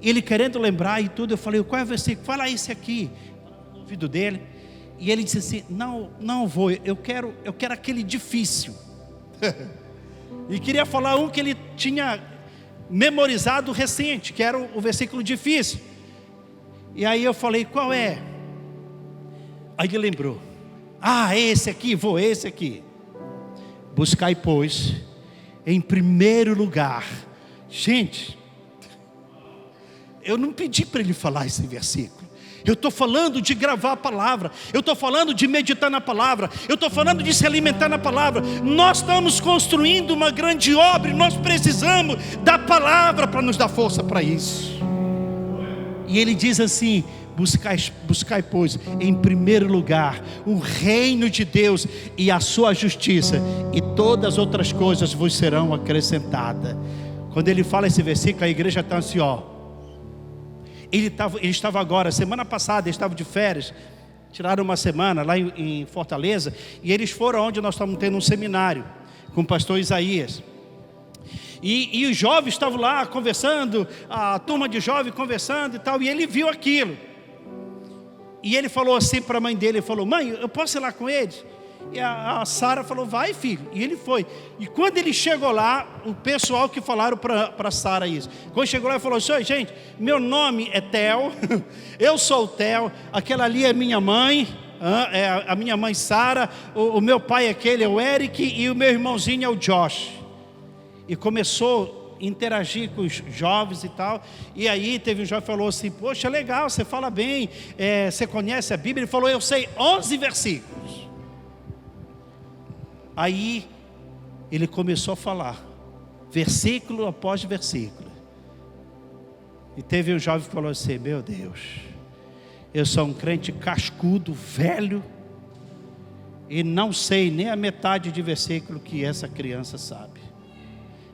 Ele querendo lembrar e tudo, eu falei: qual é o versículo? Fala esse aqui, no ouvido dele. E ele disse assim: não vou, eu quero aquele difícil. E queria falar um que ele tinha memorizado recente, que era o versículo difícil. E aí eu falei: qual é? Aí ele lembrou: esse aqui. Buscai, pois, em primeiro lugar Gente, eu não pedi para ele falar esse versículo. Eu estou falando de gravar a palavra, eu estou falando de meditar na palavra, eu estou falando de se alimentar na palavra. Nós estamos construindo uma grande obra e nós precisamos da palavra para nos dar força para isso. E ele diz assim: buscai, pois, em primeiro lugar o reino de Deus e a sua justiça, e todas as outras coisas vos serão acrescentadas. Quando ele fala esse versículo, a igreja está assim, ó. Ele estava agora, semana passada, ele estava de férias, tiraram uma semana lá em Fortaleza, e eles foram onde nós estamos tendo um seminário com o pastor Isaías. E os jovens estavam lá conversando, a turma de jovens conversando e tal, e ele viu aquilo. E ele falou assim para a mãe dele, ele falou: mãe, eu posso ir lá com eles? E a Sara falou: vai, filho. E ele foi. E quando ele chegou lá, o pessoal que falaram para Sara isso, quando chegou lá, ele falou assim: gente, meu nome é Theo, eu sou o Theo, aquela ali é minha mãe, é a minha mãe Sara, o meu pai aquele é o Eric, e o meu irmãozinho é o Josh. E começou a interagir com os jovens e tal. E aí teve um jovem que falou assim: poxa, legal, você fala bem, você conhece a Bíblia? Ele falou: eu sei 11 versículos. Aí ele começou a falar, versículo após versículo. E teve um jovem que falou assim: meu Deus, eu sou um crente cascudo, velho, e não sei nem a metade de versículo que essa criança sabe.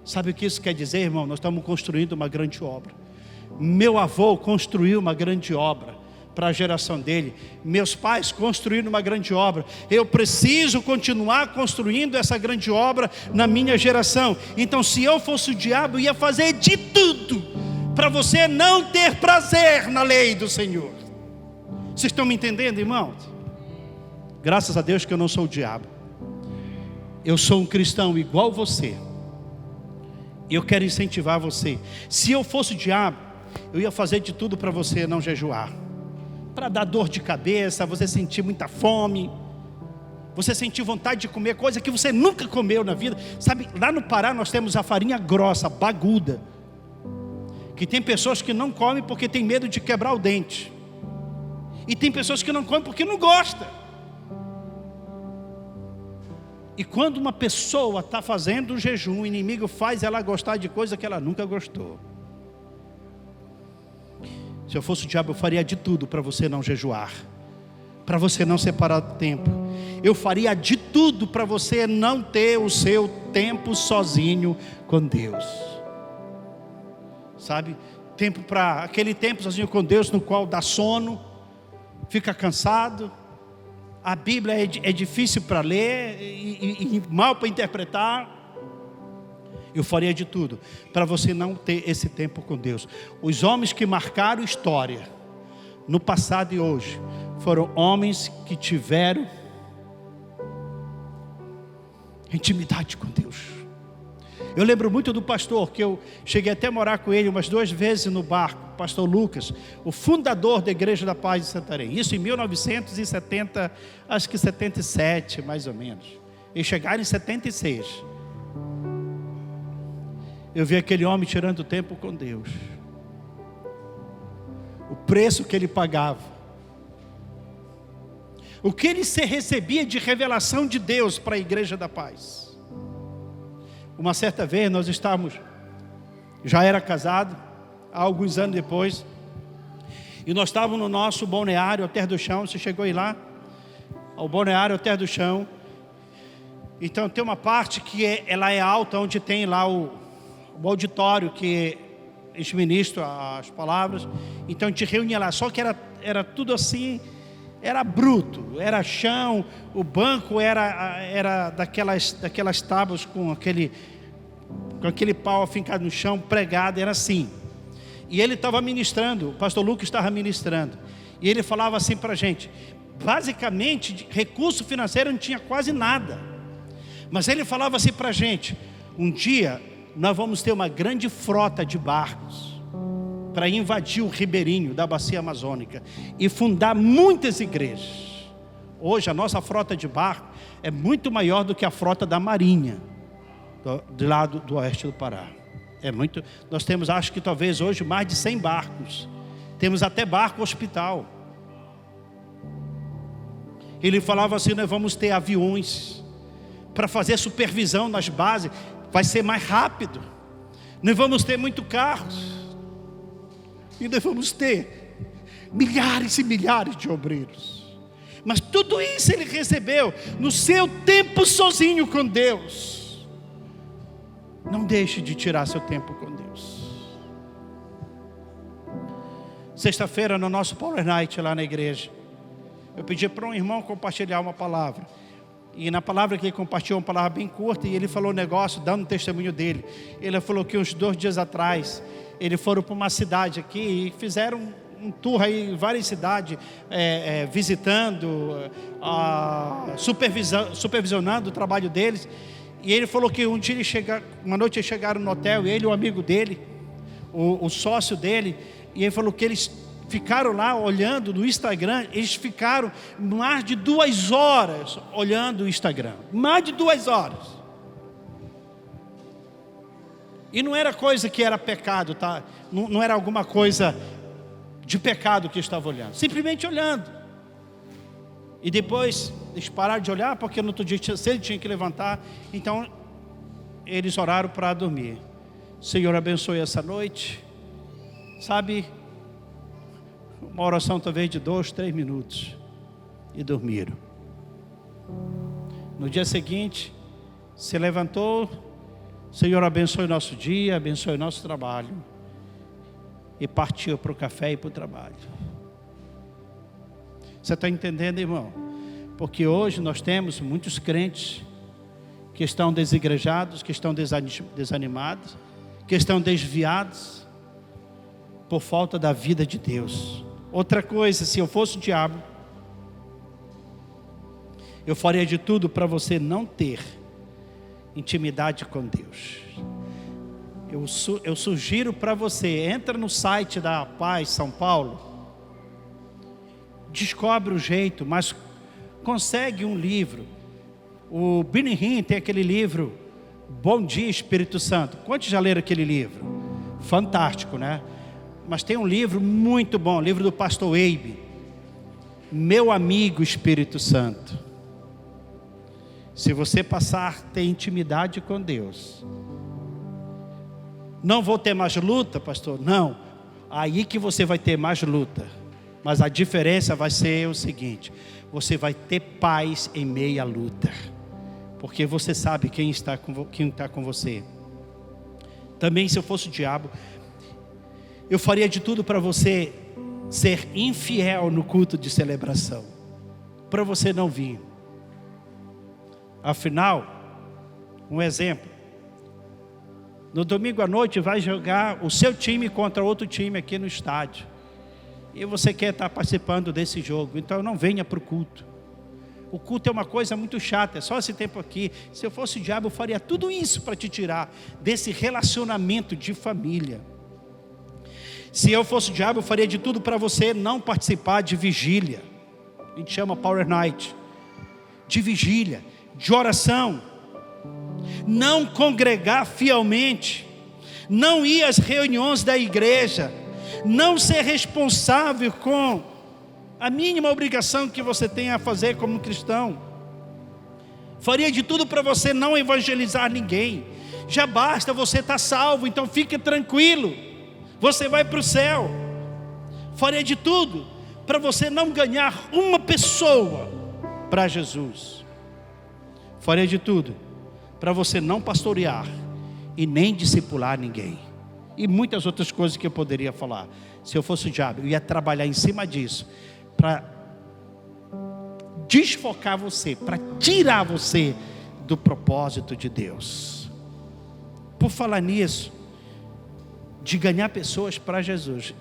Sabe o que isso quer dizer, irmão? Nós estamos construindo uma grande obra. Meu avô construiu uma grande obra para a geração dele. Meus pais construíram uma grande obra. Eu preciso continuar construindo essa grande obra na minha geração. Então, se eu fosse o diabo, eu ia fazer de tudo para você não ter prazer na lei do Senhor. Vocês estão me entendendo, irmãos? Graças a Deus que eu não sou o diabo. Eu sou um cristão igual você. Eu quero incentivar você. Se eu fosse o diabo, eu ia fazer de tudo para você não jejuar, para dar dor de cabeça, você sentir muita fome, você sentir vontade de comer coisa que você nunca comeu na vida. Sabe, lá no Pará nós temos a farinha grossa, baguda, que tem pessoas que não comem porque tem medo de quebrar o dente, e tem pessoas que não comem porque não gostam. E quando uma pessoa está fazendo um jejum, o inimigo faz ela gostar de coisa que ela nunca gostou. Se eu fosse o diabo, eu faria de tudo para você não jejuar, para você não separar tempo. Eu faria de tudo para você não ter o seu tempo sozinho com Deus. Sabe? Aquele tempo sozinho com Deus, no qual dá sono, fica cansado. A Bíblia é difícil para ler e mal para interpretar. Eu faria de tudo para você não ter esse tempo com Deus. Os homens que marcaram história no passado e hoje foram homens que tiveram intimidade com Deus. Eu lembro muito do pastor, que eu cheguei até a morar com ele umas 2 vezes no barco, pastor Lucas, o fundador da Igreja da Paz de Santarém. Isso em 1970, acho que 77 mais ou menos. Eles chegaram em 76. Eu vi aquele homem tirando tempo com Deus. O preço que ele pagava. O que ele recebia de revelação de Deus para a Igreja da Paz. Uma certa vez nós já era casado, há alguns anos depois, e nós estávamos no nosso balneário, ao Terra do Chão. Você chegou aí lá? Ao balneário, ao Terra do Chão. Então tem uma parte que ela é alta, onde tem lá o auditório que eles ministram as palavras. Então a gente reunia lá, só que era tudo assim, era bruto, era chão, o banco era daquelas tábuas com aquele pau afincado no chão, pregado, era assim. E ele estava ministrando, o pastor Lucas estava ministrando, e ele falava assim para a gente, basicamente, de recurso financeiro não tinha quase nada, mas ele falava assim para a gente: um dia nós vamos ter uma grande frota de barcos, para invadir o ribeirinho da bacia amazônica e fundar muitas igrejas. Hoje a nossa frota de barco é muito maior do que a frota da marinha do lado do oeste do Pará. Nós temos, acho que talvez hoje, mais de 100 barcos. Temos até barco hospital. Ele falava assim: nós vamos ter aviões para fazer supervisão nas bases, vai ser mais rápido. Nós vamos ter muito carros. E nós vamos ter milhares e milhares de obreiros. Mas tudo isso ele recebeu no seu tempo sozinho com Deus. Não deixe de tirar seu tempo com Deus. Sexta-feira, no nosso Power Night lá na igreja, eu pedi para um irmão compartilhar uma palavra. E na palavra que ele compartilhou, uma palavra bem curta, e ele falou um negócio, dando um testemunho dele. Ele falou que uns 2 dias atrás, eles foram para uma cidade aqui e fizeram um tour aí em várias cidades, visitando, supervisionando o trabalho deles. E ele falou que uma noite eles chegaram no hotel, ele e o amigo dele, o sócio dele, e ele falou que eles ficaram lá olhando no Instagram. Eles ficaram mais de 2 horas olhando o Instagram, mais de 2 horas. E não era coisa que era pecado, tá? Não era alguma coisa de pecado que estava olhando, simplesmente olhando. E depois eles pararam de olhar, porque no outro dia cedo tinha que levantar. Então eles oraram para dormir. Senhor, abençoe essa noite. Sabe, uma oração talvez de 2, 3 minutos, e dormiram. No dia seguinte, se levantou: Senhor, abençoe o nosso dia, abençoe o nosso trabalho. E partiu para o café e para o trabalho. Você está entendendo, irmão? Porque hoje nós temos muitos crentes que estão desigrejados, que estão desanimados, que estão desviados por falta da vida de Deus. Outra coisa, se eu fosse o diabo, eu faria de tudo para você não ter intimidade com Deus. Eu sugiro para você, entra no site da Paz São Paulo, descobre o jeito, mas consegue um livro. O Benny Hinn tem aquele livro, Bom Dia Espírito Santo. Quantos já leram aquele livro? Fantástico, né? Mas tem um livro muito bom, o livro do pastor Abe, Meu Amigo Espírito Santo. Se você passar a ter intimidade com Deus, não vou ter mais luta, pastor? Não, aí que você vai ter mais luta. Mas a diferença vai ser o seguinte: você vai ter paz em meio à luta, porque você sabe quem está com você. Também, se eu fosse o diabo, eu faria de tudo para você ser infiel no culto de celebração, para você não vir. Afinal, um exemplo: no domingo à noite vai jogar o seu time contra outro time aqui no estádio, e você quer estar participando desse jogo, então não venha para o culto. O culto é uma coisa muito chata, é só esse tempo aqui. Se eu fosse o diabo, eu faria tudo isso para te tirar desse relacionamento de família. Se eu fosse o diabo, eu faria de tudo para você não participar de vigília. A gente chama Power Night, de vigília, de oração. Não congregar fielmente, não ir às reuniões da igreja, não ser responsável com a mínima obrigação que você tem a fazer como cristão. Faria de tudo para você não evangelizar ninguém. Já basta, você estar salvo, então fique tranquilo, você vai para o céu. Faria de tudo para você não ganhar uma pessoa para Jesus. Faria de tudo para você não pastorear e nem discipular ninguém. E muitas outras coisas que eu poderia falar. Se eu fosse o diabo, eu ia trabalhar em cima disso, para desfocar você, para tirar você do propósito de Deus. Por falar nisso, de ganhar pessoas para Jesus,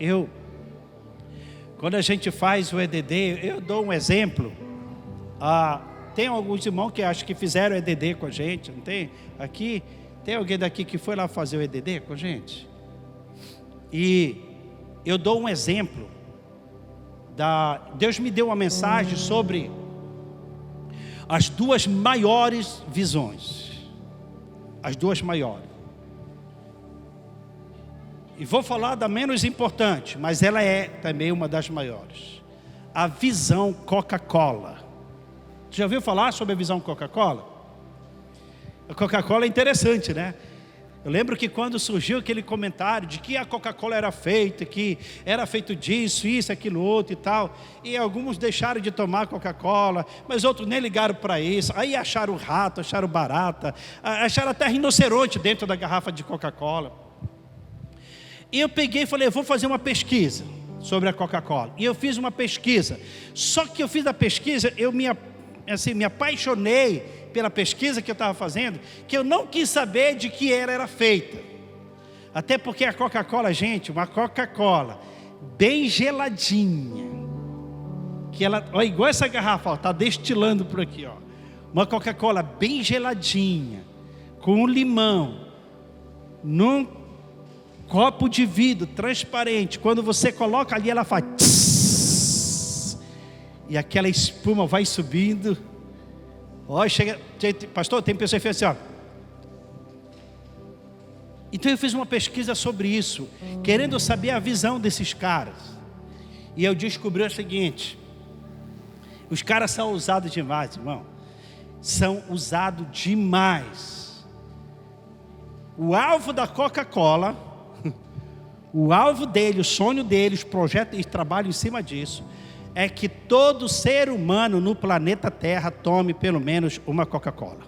quando a gente faz o EDD, eu dou um exemplo. Tem alguns irmãos que acho que fizeram EDD com a gente, não tem? Aqui, tem alguém daqui que foi lá fazer o EDD com a gente? E eu dou um exemplo. Deus me deu uma mensagem sobre as 2 maiores visões. As 2 maiores. E vou falar da menos importante, mas ela é também uma das maiores. A visão Coca-Cola. Já ouviu falar sobre a visão Coca-Cola? A Coca-Cola é interessante, né? Eu lembro que quando surgiu aquele comentário de que a Coca-Cola era feita, que era feito disso, isso, aquilo, outro e tal, e alguns deixaram de tomar Coca-Cola, mas outros nem ligaram para isso. Aí acharam rato, acharam barata, acharam até rinoceronte dentro da garrafa de Coca-Cola. E eu peguei e falei, eu vou fazer uma pesquisa sobre a Coca-Cola. E eu fiz uma pesquisa. Só que eu fiz a pesquisa, eu me apaixonei pela pesquisa que eu estava fazendo, que eu não quis saber de que era feita. Até porque a Coca-Cola, gente, uma Coca-Cola bem geladinha, que ela, ó, igual essa garrafa, está destilando por aqui, ó. Uma Coca-Cola bem geladinha, com um limão, num copo de vidro transparente. Quando você coloca ali, ela faz tss, e aquela espuma vai subindo. Ó, chega, pastor, tem pessoa que fez assim, ó. Então eu fiz uma pesquisa sobre isso, querendo saber a visão desses caras. E eu descobri o seguinte: os caras são usados demais, irmão. São usados demais. O alvo da Coca-Cola, o alvo dele, o sonho dele, os projetos e trabalho em cima disso, é que todo ser humano no planeta Terra tome pelo menos uma Coca-Cola.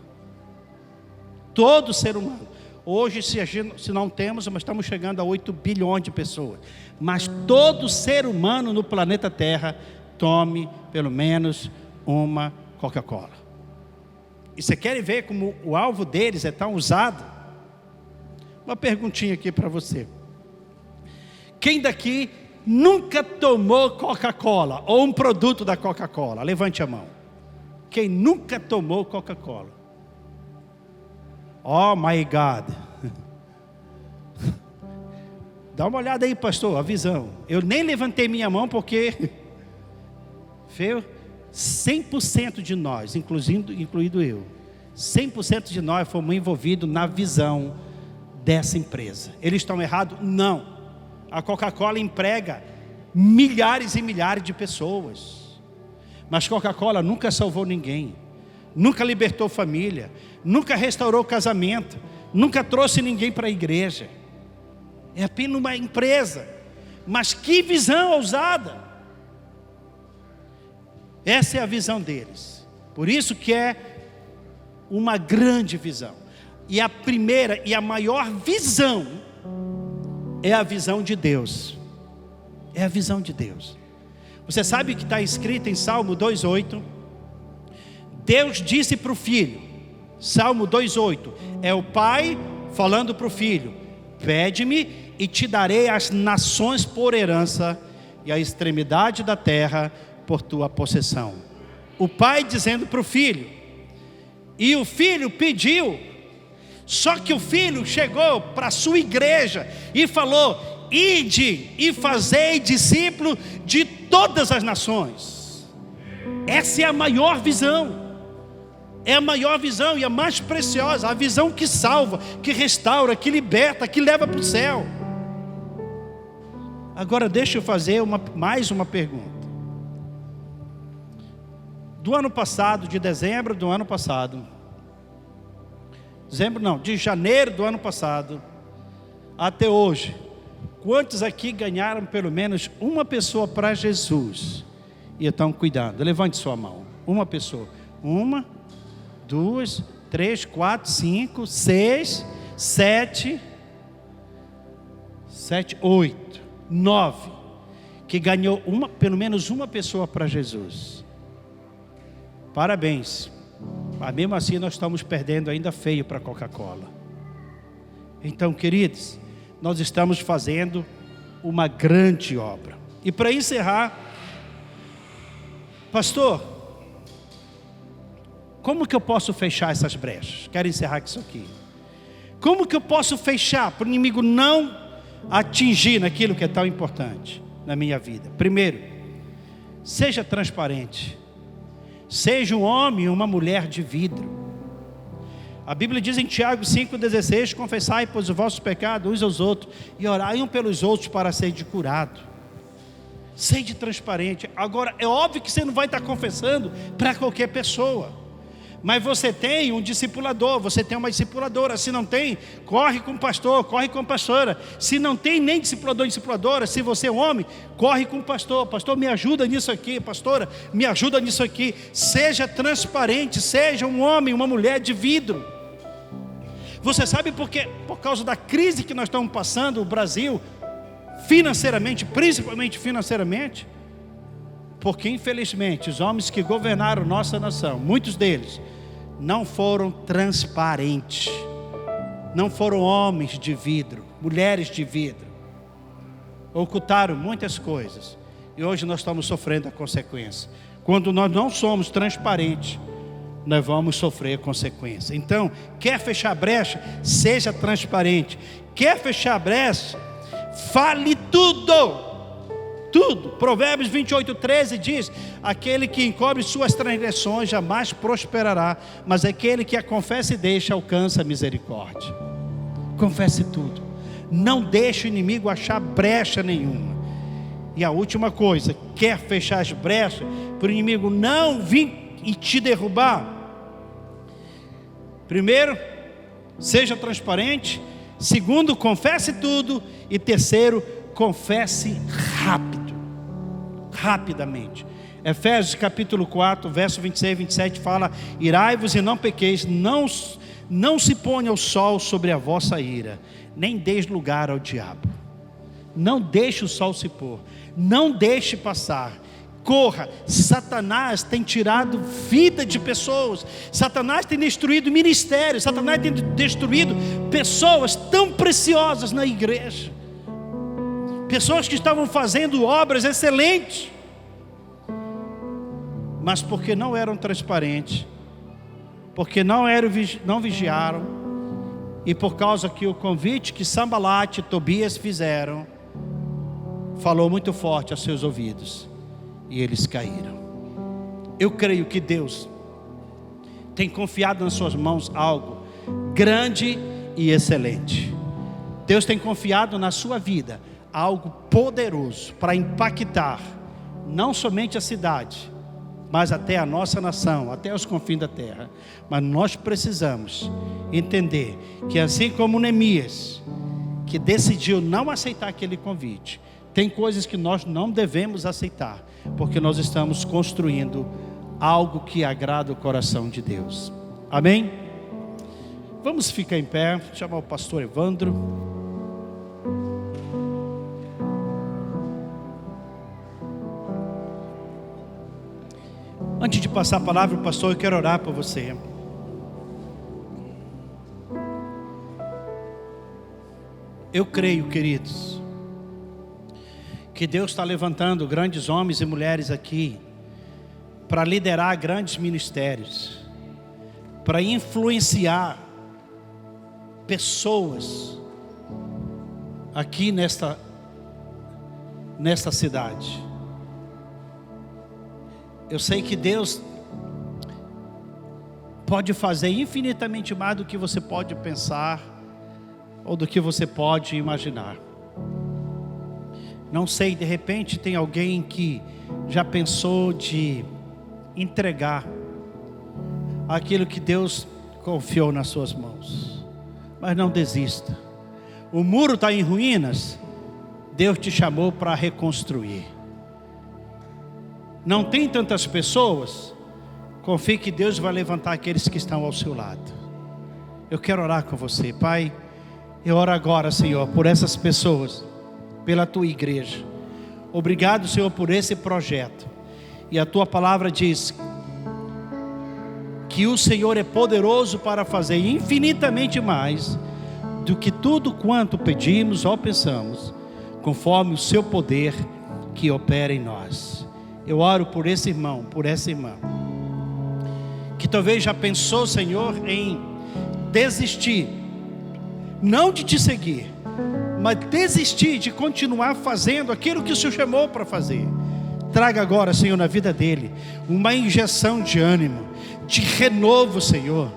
Todo ser humano. Hoje, se não temos, mas estamos chegando a 8 bilhões de pessoas. Mas todo ser humano no planeta Terra tome pelo menos uma Coca-Cola. E você quer ver como o alvo deles é tão usado? Uma perguntinha aqui para você. Quem daqui nunca tomou Coca-Cola ou um produto da Coca-Cola? Levante a mão. Quem nunca tomou Coca-Cola? Oh my God. Dá uma olhada aí, pastor, a visão. Eu nem levantei minha mão porque 100% de nós, incluído eu, 100% de nós fomos envolvidos na visão dessa empresa. Eles estão errados? Não. A Coca-Cola emprega milhares e milhares de pessoas, mas Coca-Cola nunca salvou ninguém, nunca libertou família, nunca restaurou casamento, nunca trouxe ninguém para a igreja. É apenas uma empresa. Mas que visão ousada! Essa é a visão deles. Por isso que é uma grande visão. E a primeira e a maior visão é a visão de Deus. É a visão de Deus. Você sabe que está escrito em Salmo 2:8? Deus disse para o filho, Salmo 2:8, é o pai falando para o filho: pede-me e te darei as nações por herança e a extremidade da terra por tua possessão. O pai dizendo para o filho, e o filho pediu. Só que o filho chegou para a sua igreja e falou: ide e fazei discípulo de todas as nações. Essa é a maior visão. É a maior visão e a mais preciosa. A visão que salva, que restaura, que liberta, que leva para o céu. Agora deixa eu fazer mais uma pergunta. Do ano passado, de dezembro do ano passado, de janeiro do ano passado até hoje, quantos aqui ganharam pelo menos uma pessoa para Jesus e estão cuidando? Levante sua mão. Uma pessoa. 1, 2, 3, 4, 5, 6, 7, 8, 9 que ganhou pelo menos uma pessoa para Jesus. Parabéns. Mas mesmo assim nós estamos perdendo ainda feio para a Coca-Cola. Então, queridos, nós estamos fazendo uma grande obra. E para encerrar, pastor, como que eu posso fechar essas brechas? Quero encerrar com isso aqui. Como que eu posso fechar para o inimigo não atingir naquilo que é tão importante na minha vida? Primeiro, seja transparente. Seja um homem e uma mulher de vidro. A Bíblia diz em Tiago 5,16: confessai, pois, os vossos pecados uns aos outros, e orai um pelos outros para serem curados. Seja transparente. Agora, é óbvio que você não vai estar confessando para qualquer pessoa, mas você tem um discipulador, você tem uma discipuladora. Se não tem, corre com o pastor, corre com a pastora. Se não tem nem discipulador nem discipuladora, se você é homem, corre com o pastor. Pastor, me ajuda nisso aqui. Pastora, me ajuda nisso aqui. Seja transparente, seja um homem, uma mulher de vidro. Você sabe por quê? Por causa da crise que nós estamos passando, o Brasil, financeiramente, principalmente financeiramente, porque infelizmente os homens que governaram nossa nação, muitos deles não foram transparentes, não foram homens de vidro, mulheres de vidro, ocultaram muitas coisas, e hoje nós estamos sofrendo a consequência. Quando nós não somos transparentes, nós vamos sofrer consequência. Então, quer fechar brecha? Seja transparente. Quer fechar brecha? Fale tudo. Tudo. Provérbios 28:13 diz: aquele que encobre suas transgressões jamais prosperará, mas aquele que a confessa e deixa alcança a misericórdia. Confesse tudo. Não deixe o inimigo achar brecha nenhuma. E a última coisa: quer fechar as brechas para o inimigo não vir e te derrubar? Primeiro, seja transparente. Segundo, confesse tudo. E terceiro, confesse rapidamente. Efésios capítulo 4, verso 26 e 27 fala: irai-vos e não pequeis, não se ponha o sol sobre a vossa ira, nem deis lugar ao diabo. Não deixe o sol se pôr, não deixe passar. Corra. Satanás tem tirado vida de pessoas, Satanás tem destruído ministérios, Satanás tem destruído pessoas tão preciosas na igreja, pessoas que estavam fazendo obras excelentes, mas porque não eram transparentes, porque não vigiaram, e por causa que o convite que Sambalat e Tobias fizeram falou muito forte aos seus ouvidos, e eles caíram. Eu creio que Deus tem confiado nas suas mãos algo grande e excelente. Deus tem confiado na sua vida algo poderoso para impactar não somente a cidade, mas até a nossa nação, até os confins da terra. Mas nós precisamos entender que assim como Neemias, que decidiu não aceitar aquele convite, tem coisas que nós não devemos aceitar, porque nós estamos construindo algo que agrada o coração de Deus. Amém? Vamos ficar em pé, chamar o pastor Evandro. Antes de passar a palavra, pastor, eu quero orar por você. Eu creio, queridos, que Deus está levantando grandes homens e mulheres aqui para liderar grandes ministérios, para influenciar pessoas aqui nesta cidade. Eu sei que Deus pode fazer infinitamente mais do que você pode pensar ou do que você pode imaginar. Não sei, de repente tem alguém que já pensou de entregar aquilo que Deus confiou nas suas mãos. Mas não desista. O muro está em ruínas. Deus te chamou para reconstruir. Não tem tantas pessoas. Confie que Deus vai levantar aqueles que estão ao seu lado. Eu quero orar com você, Pai. Eu oro agora, Senhor, por essas pessoas, pela tua igreja. Obrigado, Senhor, por esse projeto. E a tua palavra diz que o Senhor é poderoso para fazer infinitamente mais do que tudo quanto pedimos ou pensamos, conforme o seu poder que opera em nós. Eu oro por esse irmão, por essa irmã, que talvez já pensou, Senhor, em desistir, não de te seguir, mas desistir de continuar fazendo aquilo que o Senhor chamou para fazer. Traga agora, Senhor, na vida dele uma injeção de ânimo, de renovo, Senhor.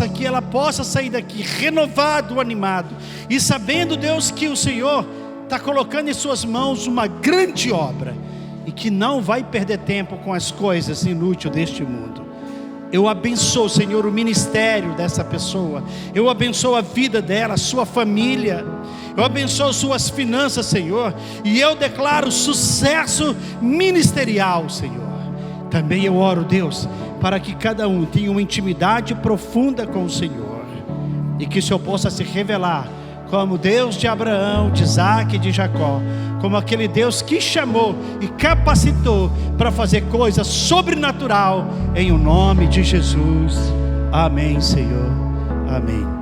que ela possa sair daqui renovado, animado, e sabendo, Deus, que o Senhor está colocando em suas mãos uma grande obra, e que não vai perder tempo com as coisas inúteis deste mundo. Eu abençoo, Senhor, o ministério dessa pessoa, eu abençoo a vida dela, a sua família, eu abençoo suas finanças, Senhor, e eu declaro sucesso ministerial, Senhor. Também eu oro, Deus, para que cada um tenha uma intimidade profunda com o Senhor, e que o Senhor possa se revelar como Deus de Abraão, de Isaac e de Jacó, como aquele Deus que chamou e capacitou para fazer coisas sobrenatural, em o nome de Jesus. Amém, Senhor. Amém.